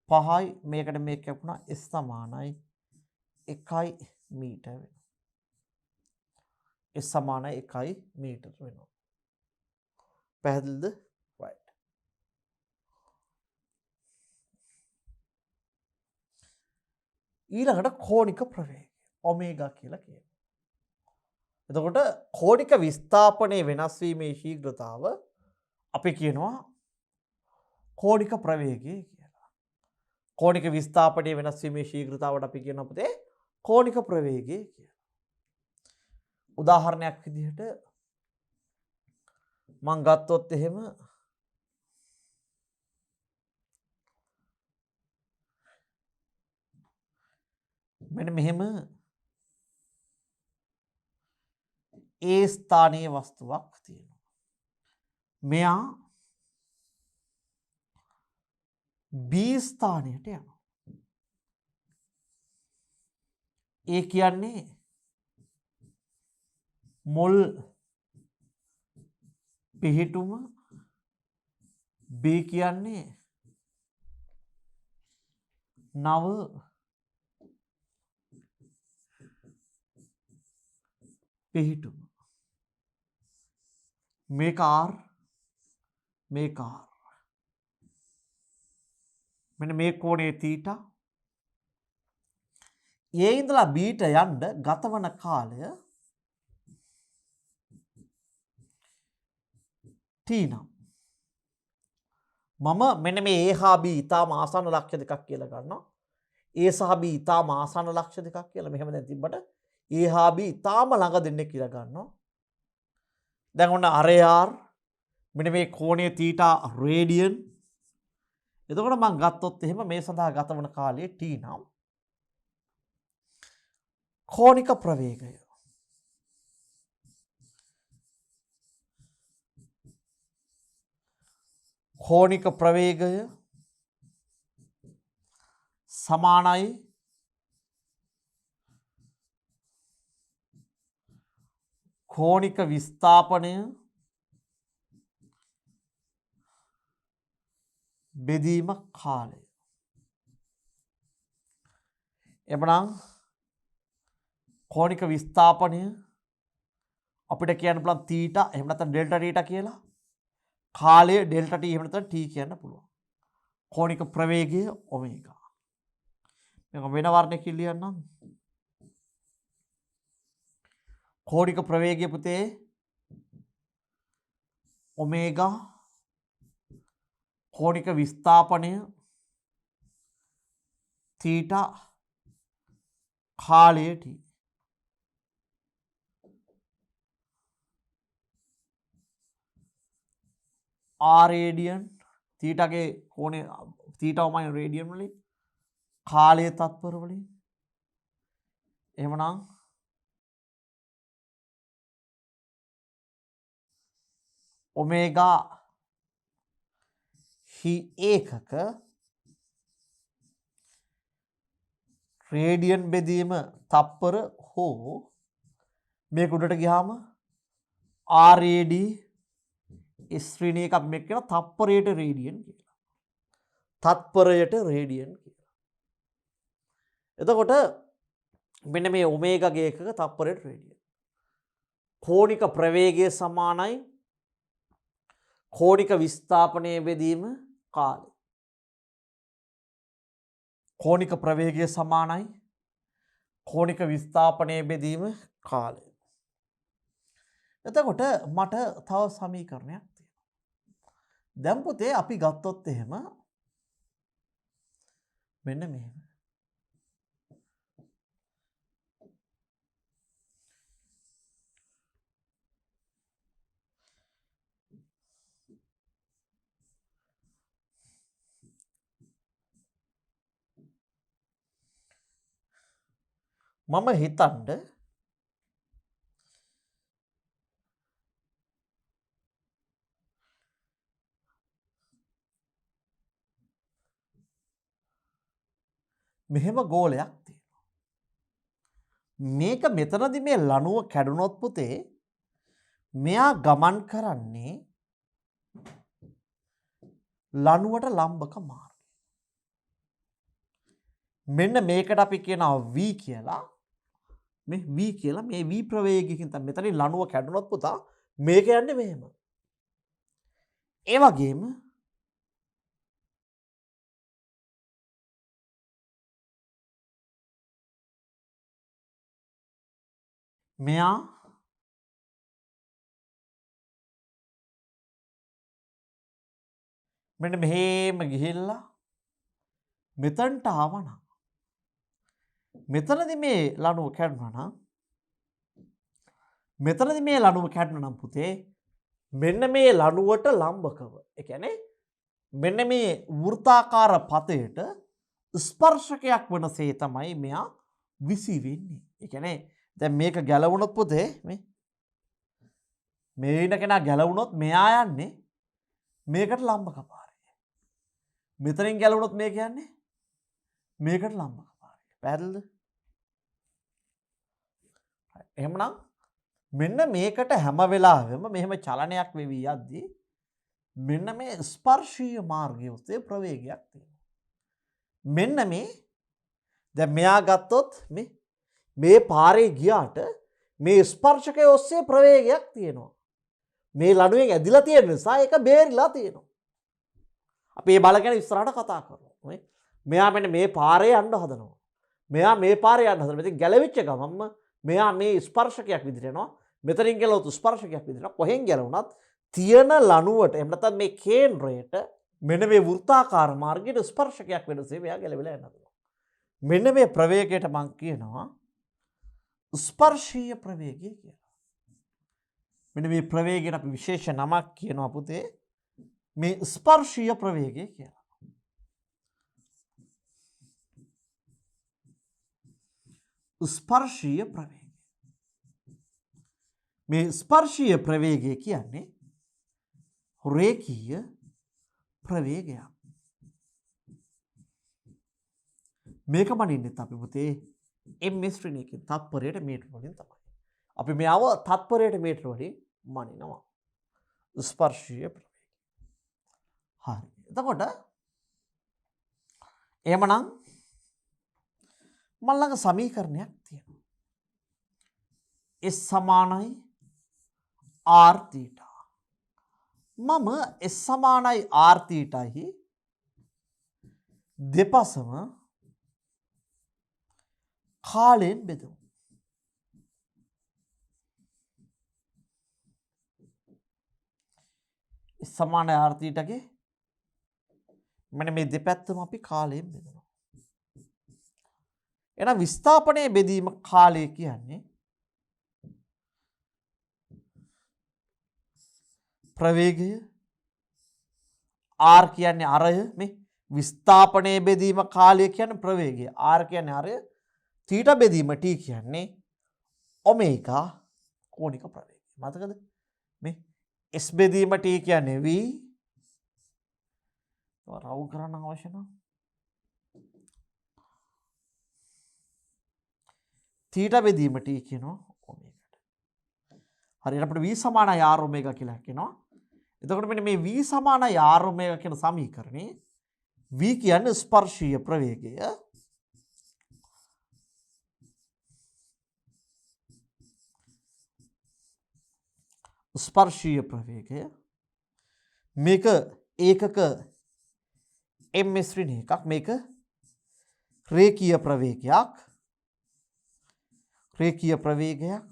5යි මේකට මේක කැපුණා S සමානයි 1 මීටර වෙනවා. S සමානයි 1 මීටර වෙනවා. පැහැදිලිද? right. ඊළඟට කෝණික ප්‍රවේගය ඔමේගා කියලා කියනවා. එතකොට කෝණික විස්ථාපනයේ වෙනස් වීමේ ශීඝ්‍රතාව අපි කියනවා කෝණික ප්‍රවේගය කියලා. කෝණික විස්ථාපනයේ වෙනස් වීමේ ශීඝ්‍රතාවට අපි කියනවා පුතේ කෝණික ප්‍රවේගය කියලා. උදාහරණයක් විදිහට මම ගත්තොත් එහෙම මෙන්න මෙහෙම A ස්ථානීය වස්තුවක් තියෙනවා. මෙයා B ස්ථානයට යනවා. A කියන්නේ මුල් පිහිටුම, B කියන්නේ නව පිහිටුම. මේක R, මේක R. මෙන්න මේ කෝණය θ. A ඉඳලා B ට යන්න ගතවන කාලය t නම්. මම මෙන්න මේ A හා B ඉතාම ආසන්න ලක්ෂ දෙකක් කියලා ගන්නවා. A සහ B ඉතාම ආසන්න ලක්ෂ දෙකක් කියලා මෙහෙම දැන් තිබ්බට A හා B ඉතාම ළඟ දෙන්නේ කියලා ගන්නවා. දැන් ඔන්න අරේ R මෙන්න මේ කෝණය θ රේඩියන්. එතකොට මම ගත්තොත් එහෙම මේ සඳහා ගත වන කාලය t නම් කෝණික ප්‍රවේගය සමානයි කෝණික විස්ථාපනය බෙදීම කාලය. එමනම් කෝණික විස්ථාපනය අපිට කියන්න පුළුවන් තීටා එහෙම නැත්නම් ඩෙල්ටා තීටා කියලා. කාලය ඩෙල්ටා t එහෙම නැත්නම් t කියන්න පුළුවන්. කෝණික ප්‍රවේගය ඔමේගා. මේක වෙන වර්ණයකින් ලියන්නම්. කෝණික ප්‍රවේගය පුතේ ඔමේගා කෝණික විස්ථාපනය තීටා කාලය t. r රේඩියන් තීටාගේ කෝණය තීටා ඔමයි රේඩියන් වලින් කාලය තත්පර වලින් එහෙමනම් ඔමේගා හි ඒකක රේඩියන් බෙදීම තප්පර හෝ මේක උඩට ගියාම RAD ශ්‍රේණියක අපි මේක කියන තප්පරයට රේඩියන් කියලා. තත්පරයට රේඩියන් කියලා. එතකොට මෙන්න මේ ඔමේගාගේ එකක තප්පරයට රේඩියන්. කෝණික ප්‍රවේගය සමානයි කෝණික විස්ථාපනය බෙදීම කාලය. කෝණික ප්‍රවේගය සමානයි කෝණික විස්ථාපනය බෙදීම කාලය. එතකොට මට තව සමීකරණයක් තියෙනවා. දැන් පුතේ අපි ගත්තොත් එහෙම මෙන්න මෙහෙම. මම හිතන්ඩ මෙහෙම ගෝලයක් තියෙනවා. මේක මෙතනදි මේ ලණුව කැඩුනොත් පුතේ මෙයා ගමන් කරන්නේ ලණුවට ලම්බක මාර්ගය. මෙන්න මේකට අපි කියනවා v කියලා. මේ v කියලා මේ v ප්‍රවේගයකින් තමයි මෙතනින් ලණුව කැඩුනොත් පුතා මේක යන්නේ මෙහෙම. ඒ වගේම මෙයා මෙන්න මෙහෙම ගිහිල්ලා මෙතනට ආවනම් මෙතනදී මේ ලණුව කැඩුනා නම් පුතේ මෙන්න මේ ලණුවට ලම්බකව ඒ කියන්නේ මෙන්න මේ වෘත්තාකාර පතයට ස්පර්ශකයක් වනසේ තමයි මෙයා විසි වෙන්නේ. ඒ කියන්නේ දැන් මේක ගැලවුණොත් පුතේ මේ ඉන්න කෙනා ගැලවුණොත් මෙයා යන්නේ මේකට ලම්බක පාරේ. මෙතනින් ගැලවුණොත් මේ කියන්නේ මේකට ලම්බක පාරේ. පැහැදිලිද? එහෙමනම් මෙන්න මේකට හැම වෙලාවෙම මෙහෙම චලනයක් වෙවි යද්දී මෙන්න මේ ස්පර්ශීය මාර්ගය ඔස්සේ ප්‍රවේගයක් තියෙනවා. මෙන්න මේ දැන් මෙයා ගත්තොත් මේ පාරේ ගියාට මේ ස්පර්ශකය ඔස්සේ ප්‍රවේගයක් තියෙනවා. මේ ලණුවෙන් ඇදිලා තියෙන නිසා ඒක බේරිලා තියෙනවා. අපි මේ බල ගැන ඉස්සරහට කතා කරමු. මෙයා මෙන්න මේ පාරේ යන්න හදනවා. මෙයා මේ පාරේ යන්න හදනවා. ඉතින් ගැලවිච්ච ගමන්ම මෙයා මේ ස්පර්ශකයක් විදිහට එනවා. මෙතනින් ගැලවුවොත් ස්පර්ශකයක් විදිහට එනවා. කොහෙන් ගැලවුණත් තියෙන ලණුවට එහෙම නැත්නම් මේ කේන්ද්‍රයට මෙන්න මේ වෘත්තාකාර මාර්ගයේ ස්පර්ශකයක් වෙනසේ මෙයා ගැලවිලා යනවා. මෙන්න මේ ප්‍රවේගයට මම කියනවා ස්පර්ශීය ප්‍රවේගය කියලා. මෙන්න මේ ප්‍රවේගයට අපි විශේෂ නමක් කියනවා පුතේ මේ ස්පර්ශීය ප්‍රවේගය කියලා. ස්පර්ශීය ප්‍රවේගය. මේ ස්පර්ශීය ප්‍රවේගය කියන්නේ රේඛීය ප්‍රවේගයක්. මේක මනින්නෙත් අපි පුතේ ms ශ්‍රේණියකින් තත්පරයට මීටර වලින් තමයි. අපි මෙයාව තත්පරයට මීටර වලින් මනිනවා. ස්පර්ශීය ප්‍රවේගය. හරි. එතකොට එහෙමනම් මම ළඟ සමීකරණයක් තියෙනවා. S සමානයි r θ. මම S සමානයි r θ දෙපසම කාලයෙන් බෙදමු. S සමානයි r θ ගේ මෙන්න මේ දෙපැත්තම අපි කාලයෙන් බෙදනවා. එහෙනම් විස්ථාපනයේ බෙදීම කාලය කියන්නේ ප්‍රවේගය r කියන්නේ අරය මේ විස්ථාපනයේ බෙදීම කාලය කියන්නේ ප්‍රවේගය r කියන්නේ අරය θ බෙදීම t කියන්නේ ඔමේගා කෝණික ප්‍රවේගය. මතකද? මේ s බෙදීම t කියන්නේ v රවු කරන්න අවශ්‍ය නම් θ බෙදීම t කියනවා ඔමේගාට. හරියට අපිට v සමානයි r ඔමේගා කියලා කියනවා. එතකොට මෙන්න මේ v සමානයි r ඔමේගා කියන සමීකරණේ v කියන්නේ ස්පර්ශීය ප්‍රවේගය ස්පර්ශීය ප්‍රවේගය මේක ඒකක ms ශ්‍රේණි එකක් මේක රේඛීය ප්‍රවේගයක්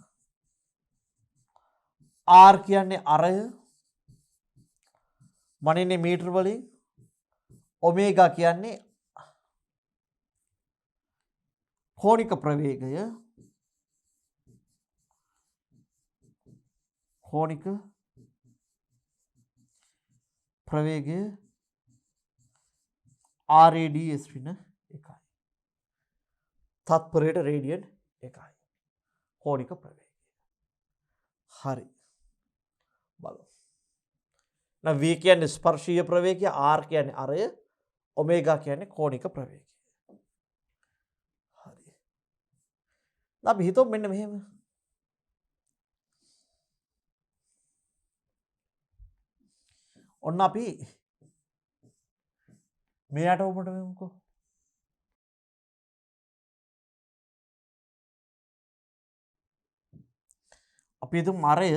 r කියන්නේ අරය මනින්නේ මීටර වලින් ඔමේගා කියන්නේ කෝණික ප්‍රවේගය RADS ඍණ 1යි. තත්පරයට රේඩියන් 1යි. කෝණික ප්‍රවේගය. හරි. බලමු. now v කියන්නේ ස්පර්ශීය ප්‍රවේගය, r කියන්නේ අරය, ඔමේගා කියන්නේ කෝණික ප්‍රවේගය. හරි. අපි හිතමු මෙන්න මෙහෙම. ඔන්න අපි මෙයාට උඹට වෙමුකෝ. අපි හිතමු අරය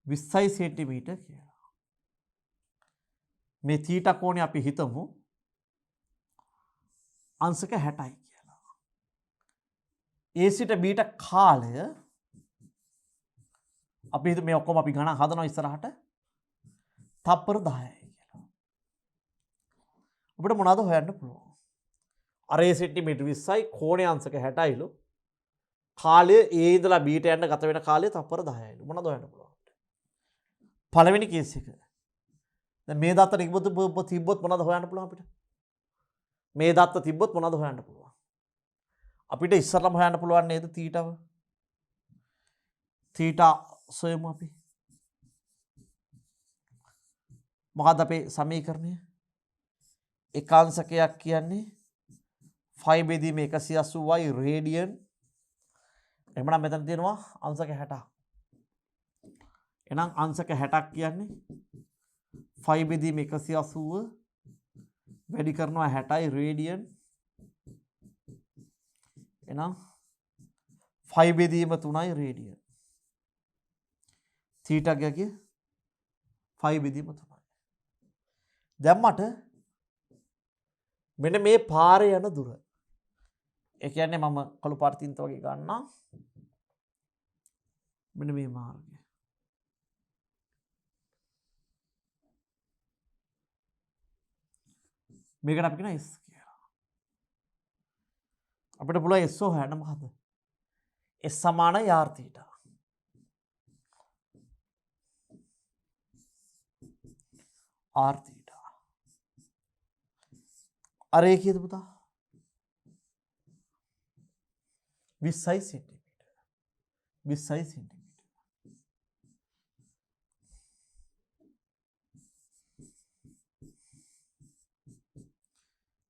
20 සෙන්ටිමීටර් කියලා. මේ θ කෝණය අපි හිතමු අංශක 60යි කියලා. A සිට B ට කාලය අපි හිතමු මේ ඔක්කොම අපි ගණන් හදනවා ඉස්සරහට තප්පර 10යි කියලා. අපිට මොනවද හොයන්න පුළුවන්? අරේ සෙන්ටිමීටර් 20යි කෝණය අංශක 60යිලු. කාලය A ඉඳලා B ට යන්න ගත වෙන කාලය තප්පර 10යිලු. මොනවද හොයන්න පුළුවන්? පළවෙනි කේස් එක. දැන් මේ දත්ත තිබ්බොත් මොනවද හොයන්න පුළුවන් අපිට? මේ දත්ත තිබ්බොත් මොනවද හොයන්න පුළුවන්? අපිට ඉස්සරලම හොයන්න පුළුවන් නේද θව? θ සොයමු අපි. මොකක්ද අපේ සමීකරණය? එකාංශකයක් කියන්නේ 5 බෙදීම 180යි රේඩියන්. එහෙනම් මෙතන තියෙනවා අංශක 60ක්. එහෙනම් අංශක 60ක් කියන්නේ 5 බෙදීම 180 වැඩි කරනවා 60යි රේඩියන්. එහෙනම් 5 බෙදීම 3යි රේඩියන්. θ ගගේ 5 බෙදීම 3යි. දැන් මට මෙන්න මේ පාරේ යන දුර. ඒ කියන්නේ මම කළු පාට තින්ත වගේ ගන්නවා. මෙන්න මේ මාර්ගය. මේකට අපි කියන S කියලා. අපිට පුළුවන් S හොයන්න මොකද? S සමානයි r θ. r θ. අරේ කීයද පුතා? 20 සෙන්ටිමීටර. 20 සෙන්ටිමීටර.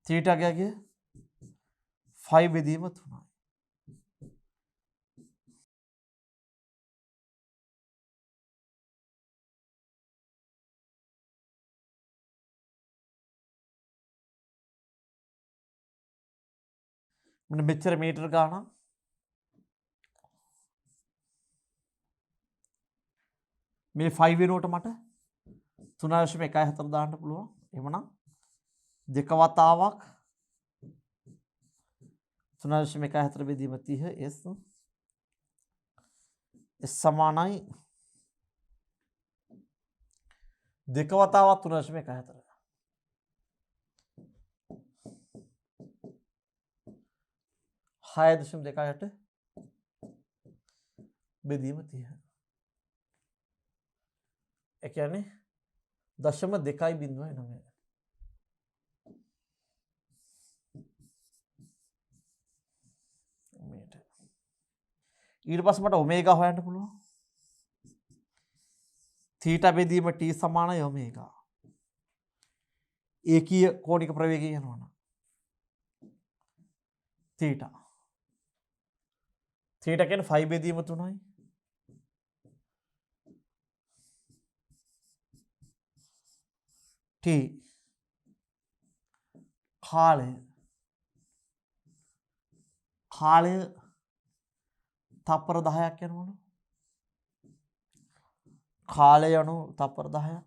තීටාගේ 5 බෙදීම 3යි. මෙන්න මෙච්චර මීටර ගාණක් මේ 5 වෙනුවට මට 3.14 දාන්න පුළුවන්. එහෙමනම් දෙක වතාවක් 3.14 බෙදීම 30 s සමානයි දෙක වතාවක් 3.14 6.28 බෙදීම 30. ඒ කියන්නේ 0.2.9. ඊට පස්සේ මට ඔමේගා හොයන්න පුළුවන්. θ බෙදීම t සමානයි ඔමේගා. ඒකීය කෝණික ප්‍රවේගය යනවා නම් θ කියන්නේ 5 බෙදීම 3යි. t කාලය තප්පර 10ක් යනවනේ. කාලය යනු තප්පර 10ක්.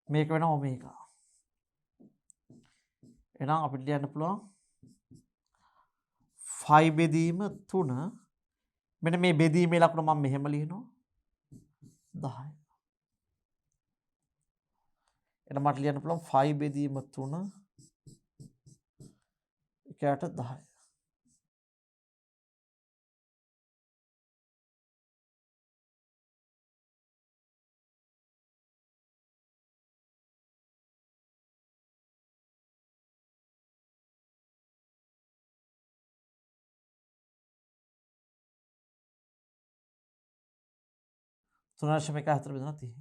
මේක වෙන ඔමේගා. එහෙනම් අපිට ලියන්න පුළුවන් 5 බෙදීම 3 මෙන්න මේ බෙදීමේ ලකුණ මම මෙහෙම ලියනවා 10. එහෙනම් මට ලියන්න පුළුවන් 5 බෙදීම 3 එකට 10. තුනාශම 14 බෙදෙනවා 30.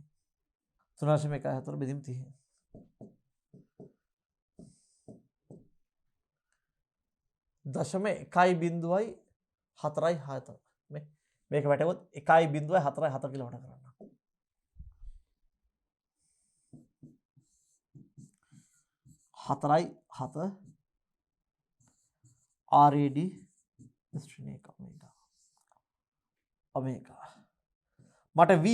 තුනාශම 14 බෙදීම 30. දශම 1.4 මේක වැටුවොත් 1.4 කියලා වට කරන්න. හතරයි 7 RAD ඔමේගා. මට v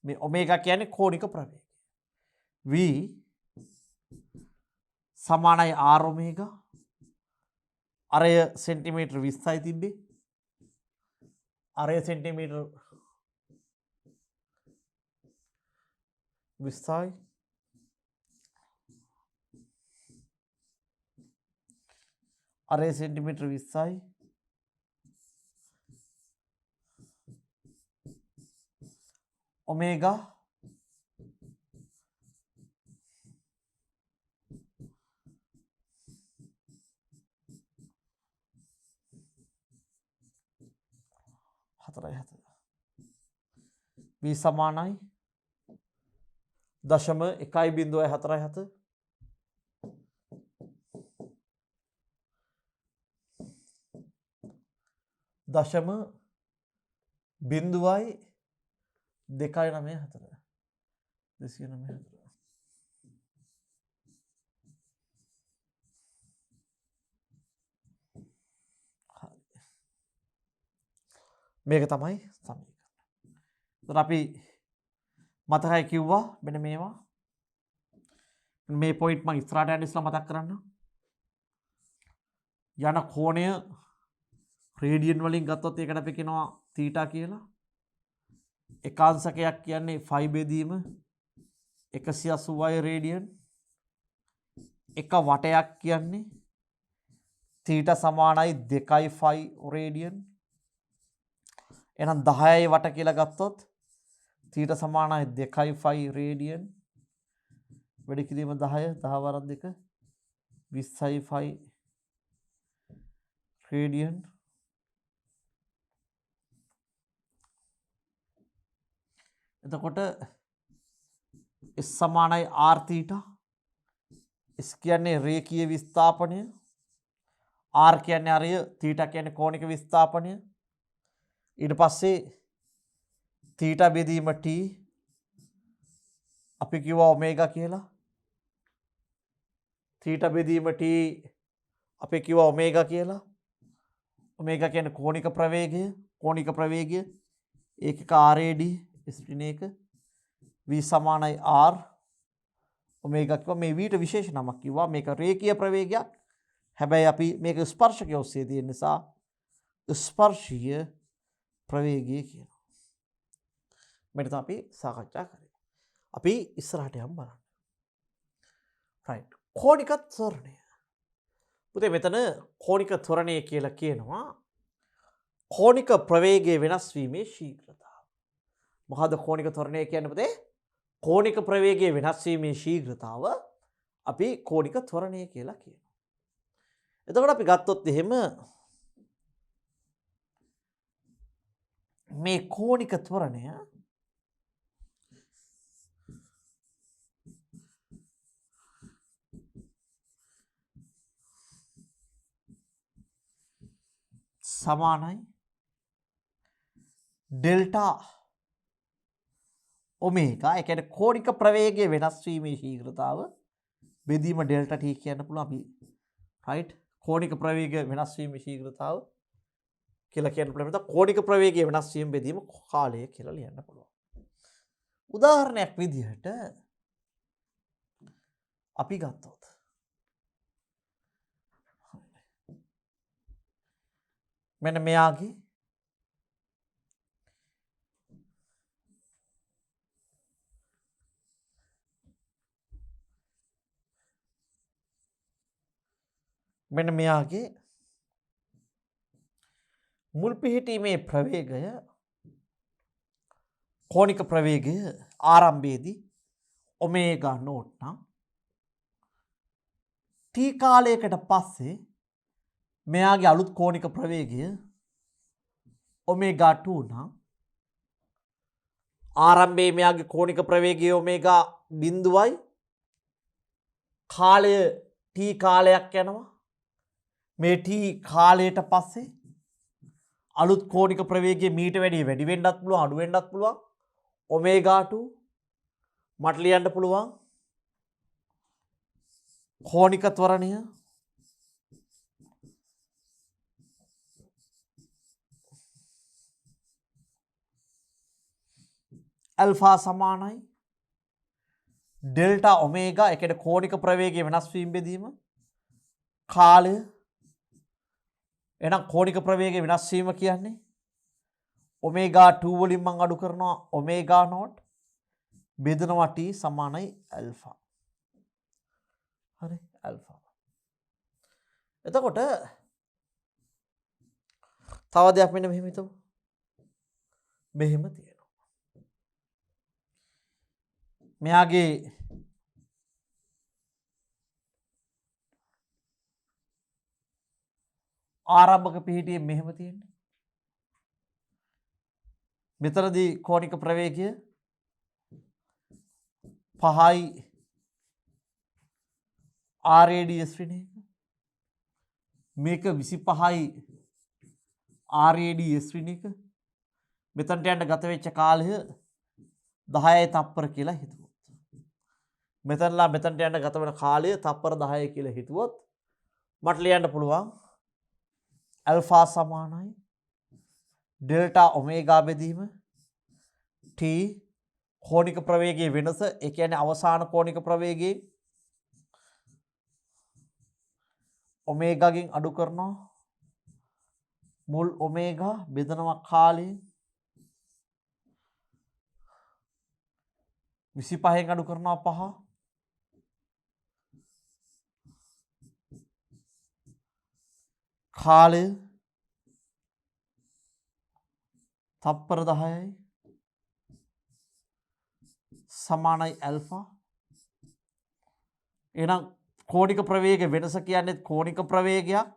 මේ ඔමේගා කියන්නේ කෝණික ප්‍රවේගය. v සමානයි r ඔමේගා. අරය සෙන්ටිමීටර් 20යි තිබ්බේ. අරය සෙන්ටිමීටර් 20යි. අරය සෙන්ටිමීටර් 20යි. ඔමේගා හතරයි 7. v සමානයි 0.1.47 දශම බිඳුවයි 2.94 294. මේක තමයි සමීකරණ. එතකොට අපි මතකයි කිව්වා මෙන්න මේවා. මේ පොයින්ට් මම ඉස්සරහට යන්න ඉස්සලා මතක් කරන්න. යන කෝණය රේඩියන් වලින් ගත්තොත් ඒකට අපි කියනවා θ කියලා. එකාංශකයක් කියන්නේ 5 බෙදීම 180y රේඩියන්. එක වටයක් කියන්නේ θ සමානයි 2.5 රේඩියන්. එහෙනම් 10යි වට කියලා ගත්තොත් θ සමානයි 2.5 රේඩියන්. වැඩි කිරීම 10 10 වරක් 2 20.5 රේඩියන්. එතකොට S සමානයි r θ. S කියන්නේ රේඛීය විස්ථාපනය. r කියන්නේ අරය, θ කියන්නේ කෝණික විස්ථාපනය. ඊට පස්සේ θ බෙදීම t අපි කිව්වා ඔමේගා කියලා. θ බෙදීම t අපි කිව්වා ඔමේගා කියලා. ඔමේගා කියන්නේ කෝණික ප්‍රවේගය. කෝණික ප්‍රවේගය ඒකක RAD ස්පිනේක v සමානයි r ඔමේගා කිව්වා. මේ v ට විශේෂ නමක් කිව්වා. මේක රේඛීය ප්‍රවේගයක්. හැබැයි අපි මේක ස්පර්ශකය ඔස්සේ තියෙන නිසා ස්පර්ශීය ප්‍රවේගය කියනවා. මේක තමයි අපි සාකච්ඡා කරේ. අපි ඉස්සරහට යමු බලන්න. right. කෝණික ත්වරණය. පුතේ මෙතන කෝණික ත්වරණය කියලා කියනවා කෝණික ප්‍රවේගයේ වෙනස් වීමේ ශීඝ්‍රතාව. මොකද්ද කෝණික ත්වරණය කියන්නේ පුතේ? කෝණික ප්‍රවේගයේ වෙනස් වීමේ ශීඝ්‍රතාව අපි කෝණික ත්වරණය කියලා කියනවා. එතකොට අපි ගත්තොත් එහෙම මේ කෝණික ත්වරණය සමානයි ඩෙල්ටා ඔමේගා. ඒ කියන්නේ කෝණික ප්‍රවේගයේ වෙනස් වීමේ ශීඝ්‍රතාව බෙදීම ඩෙල්ටා t කියන්න පුළුවන් අපි. right. කෝණික ප්‍රවේගය වෙනස් වීමේ ශීඝ්‍රතාව කියලා කියන්න පුළුවන්. නැත්නම් කෝණික ප්‍රවේගයේ වෙනස් වීම බෙදීම කාලය කියලා ලියන්න පුළුවන්. උදාහරණයක් විදිහට අපි ගත්තොත් මෙන්න මෙයාගේ මුල් පිහිටීමේ ප්‍රවේගය කෝණික ප්‍රවේගය ආරම්භයේදී ඔමේගා නෝට් නම් t කාලයකට පස්සේ මෙයාගේ අලුත් කෝණික ප්‍රවේගය ඔමේගා 2 නම් ආරම්භයේ මෙයාගේ කෝණික ප්‍රවේගය ඔමේගා බිඳුවයි කාලය t කාලයක් යනවා. මේ t කාලයට පස්සේ අලුත් කෝණික ප්‍රවේගය මීට වැඩි වෙන්නත් පුළුවන් අඩු වෙන්නත් පුළුවන්. ඔමේගා 2 මට ලියන්න පුළුවන් කෝණික ත්වරණය ඇල්ෆා සමානයි ඩෙල්ටා ඔමේගා. ඒ කියන්නේ කෝණික ප්‍රවේගයේ වෙනස් වීම බෙදීම කාලය. එහෙනම් කෝණික ප්‍රවේගයේ වෙනස් වීම කියන්නේ ඔමේගා 2 වලින් මම අඩු කරනවා ඔමේගා නෝට් බෙදනවා t සමානයි ඇල්ෆා. හරි ඇල්ෆා. එතකොට තව දෙයක් මෙන්න මෙහෙම හිතමු. මෙහෙම තියෙනවා. මෙයාගේ ආරම්භක පිහිටියේ මෙහෙම තියෙන්නේ. මෙතනදී කෝණික ප්‍රවේගය 5යි RAD ස්පිනේක. මේක 25යි RAD ස්පිනේක. මෙතනට යන්න ගත වෙච්ච කාලය 10යි තප්පර කියලා හිතුවොත්. මෙතනලා මෙතනට යන්න ගත වෙන කාලය තප්පර 10යි කියලා හිතුවොත් මට ලියන්න පුළුවන් ඇල්ෆා සමානයි ඩෙල්ටා ඔමේගා බෙදීම t කෝණික ප්‍රවේගයේ වෙනස. ඒ කියන්නේ අවසාන කෝණික ප්‍රවේගයේ ඔමේගාගෙන් අඩු කරනවා මුල් ඔමේගා බෙදනවා කාලයෙන් 25න් අඩු කරනවා 5 කාලය තප්පර 10යි සමානයි ඇල්ෆා. එහෙනම් කෝණික ප්‍රවේග වෙනස කියන්නේ කෝණික ප්‍රවේගයක්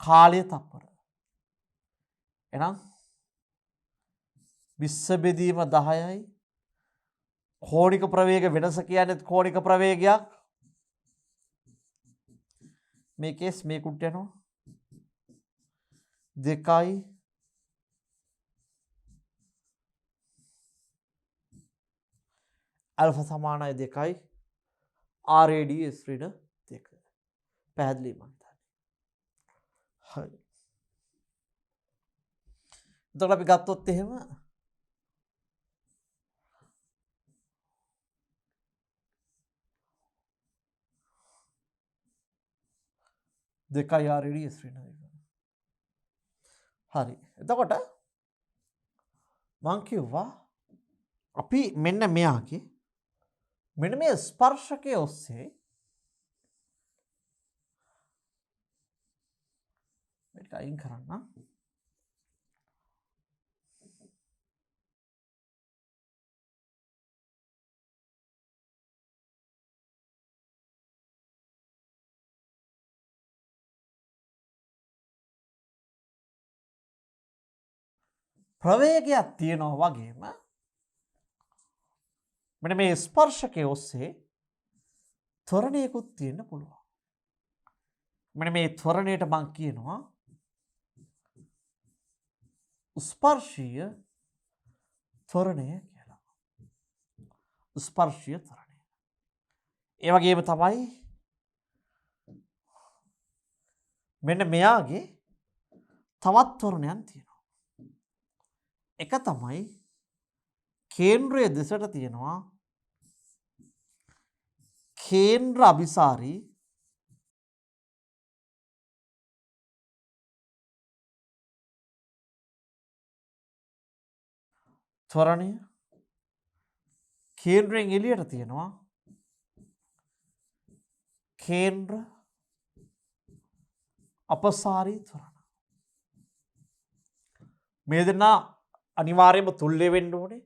කාලය තප්පර. එහෙනම් 20 බෙදීම 10යි කෝණික ප්‍රවේග වෙනස කියන්නේ කෝණික ප්‍රවේගයක්. මේ කේස් මේකුට යනවා 2යි අල්ෆා සමානයි 2යි RADS ඍණ 2. පැහැදිලි මම හිතන්නේ. හරි. එතකොට අපි ගත්තොත් එහෙම දෙකයි RADS ඍණ 2. හරි. එතකොට මං කිව්වා අපි මෙන්න මෙයාගේ මෙන්න මේ ස්පර්ශකයේ ඔස්සේ මේක අයින් කරන්න. ප්‍රවේගයක් තියෙනවා වගේම මෙන්න මේ ස්පර්ශකයේ ඔස්සේ ත්වරණයකුත් තියෙන්න පුළුවන්. මෙන්න මේ ත්වරණයට මං කියනවා ස්පර්ශීය ත්වරණය කියලා. ස්පර්ශීය ත්වරණය. ඒ වගේම තමයි මෙන්න මෙයාගේ තවත් ත්වරණයක් තියෙනවා. එක තමයි කේන්ද්‍රය දෙසට තියෙනවා කේන්ද්‍ර අභිසාරී ත්වරණය. කේන්ද්‍රයෙන් එළියට තියෙනවා කේන්ද්‍ර අපසාරී ත්වරණ. මේ දෙන්නා අනිවාර්යයෙන්ම තුල්‍ය වෙන්න ඕනේ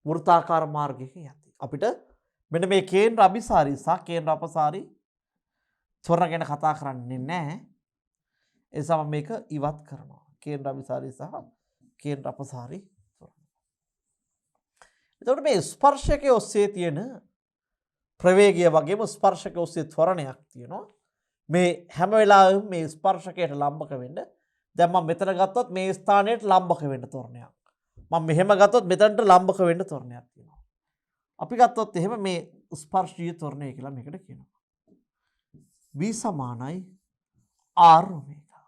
වෘත්තාකාර මාර්ගයක යති. අපිට මෙන්න මේ කේන්ද්‍ර අභිසාරී සහ කේන්ද්‍ර අපසාරී ත්වරණ ගැන කතා කරන්නේ නැහැ. ඒ නිසා මම මේක ඉවත් කරනවා. කේන්ද්‍ර අභිසාරී සහ කේන්ද්‍ර අපසාරී ත්වරණ. එතකොට මේ ස්පර්ශකයේ ඔස්සේ තියෙන ප්‍රවේගය වගේම ස්පර්ශකයේ ඔස්සේ ත්වරණයක් තියෙනවා. මේ හැම වෙලාවෙම මේ ස්පර්ශකයට ලම්බක වෙන්න. දැන් මම මෙතන ගත්තොත් මේ ස්ථානයට ලම්බක වෙන්න ත්වරණයක්. මම මෙහෙම ගත්තොත් මෙතනට ලම්බක වෙන්න ත්වරණයක් තියෙනවා. අපි ගත්තොත් එහෙම මේ ස්පර්ශීය ත්වරණය කියලා මේකට කියනවා. V සමානයි R ඔමේගා.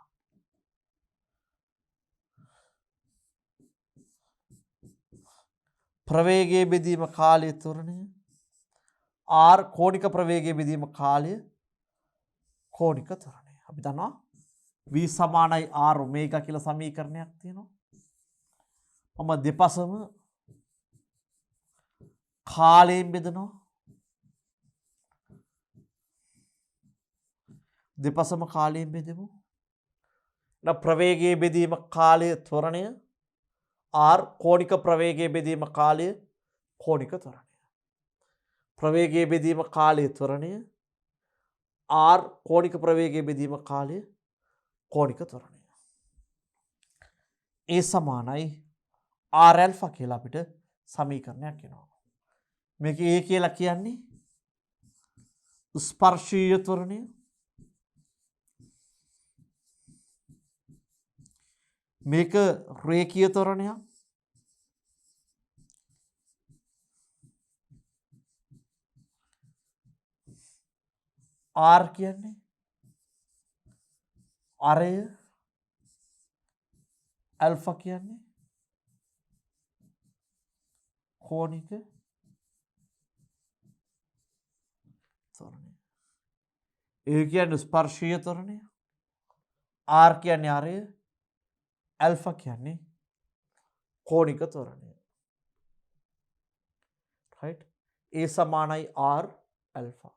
ප්‍රවේගයේ බෙදීම කාලයේ ත්වරණය R කෝණික ප්‍රවේගයේ බෙදීම කාලය කෝණික ත්වරණය. අපි දන්නවා V සමානයි R ඔමේගා කියලා සමීකරණයක් තියෙනවා. මම දෙපසම කාලයෙන් බෙදනවා. දෙපසම කාලයෙන් බෙදෙමු. ප්‍රවේගයේ බෙදීම කාලය ත්වරණය R කෝණික ප්‍රවේගයේ බෙදීම කාලය කෝණික ත්වරණය. ප්‍රවේගයේ බෙදීම කාලය ත්වරණය R කෝණික ප්‍රවේගයේ බෙදීම කාලය කෝණික ත්වරණය. ඒ සමානයි R ඇල්ෆා කියලා අපිට සමීකරණයක් එනවා. මේක A කියලා කියන්නේ ස්පර්ශීය ත්වරණය. මේක රේඛීය ත්වරණයක්. R කියන්නේ අරය ඇල්ෆා කියන්නේ කෝණික ත්වරණය. ඒ කියන්නේ ස්පර්ශීය ත්වරණය. R කියන්නේ අරය ඇල්ෆා කියන්නේ කෝණික ත්වරණය. right? ඒ සමානයි R ඇල්ෆා.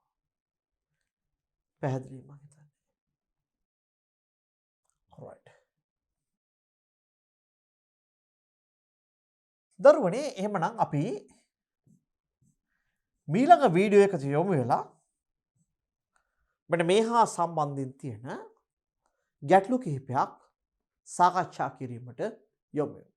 පැහැදිලි මම හිතන්නේ. right. දරුවනේ එහෙමනම් අපි මීළඟ වීඩියෝ එකට යමු වෙලා මෙන්න මේ හා සම්බන්ධයෙන් තියෙන ගැටලු කිහිපයක් සාකච්ඡා කිරීමට යොමු වෙමු.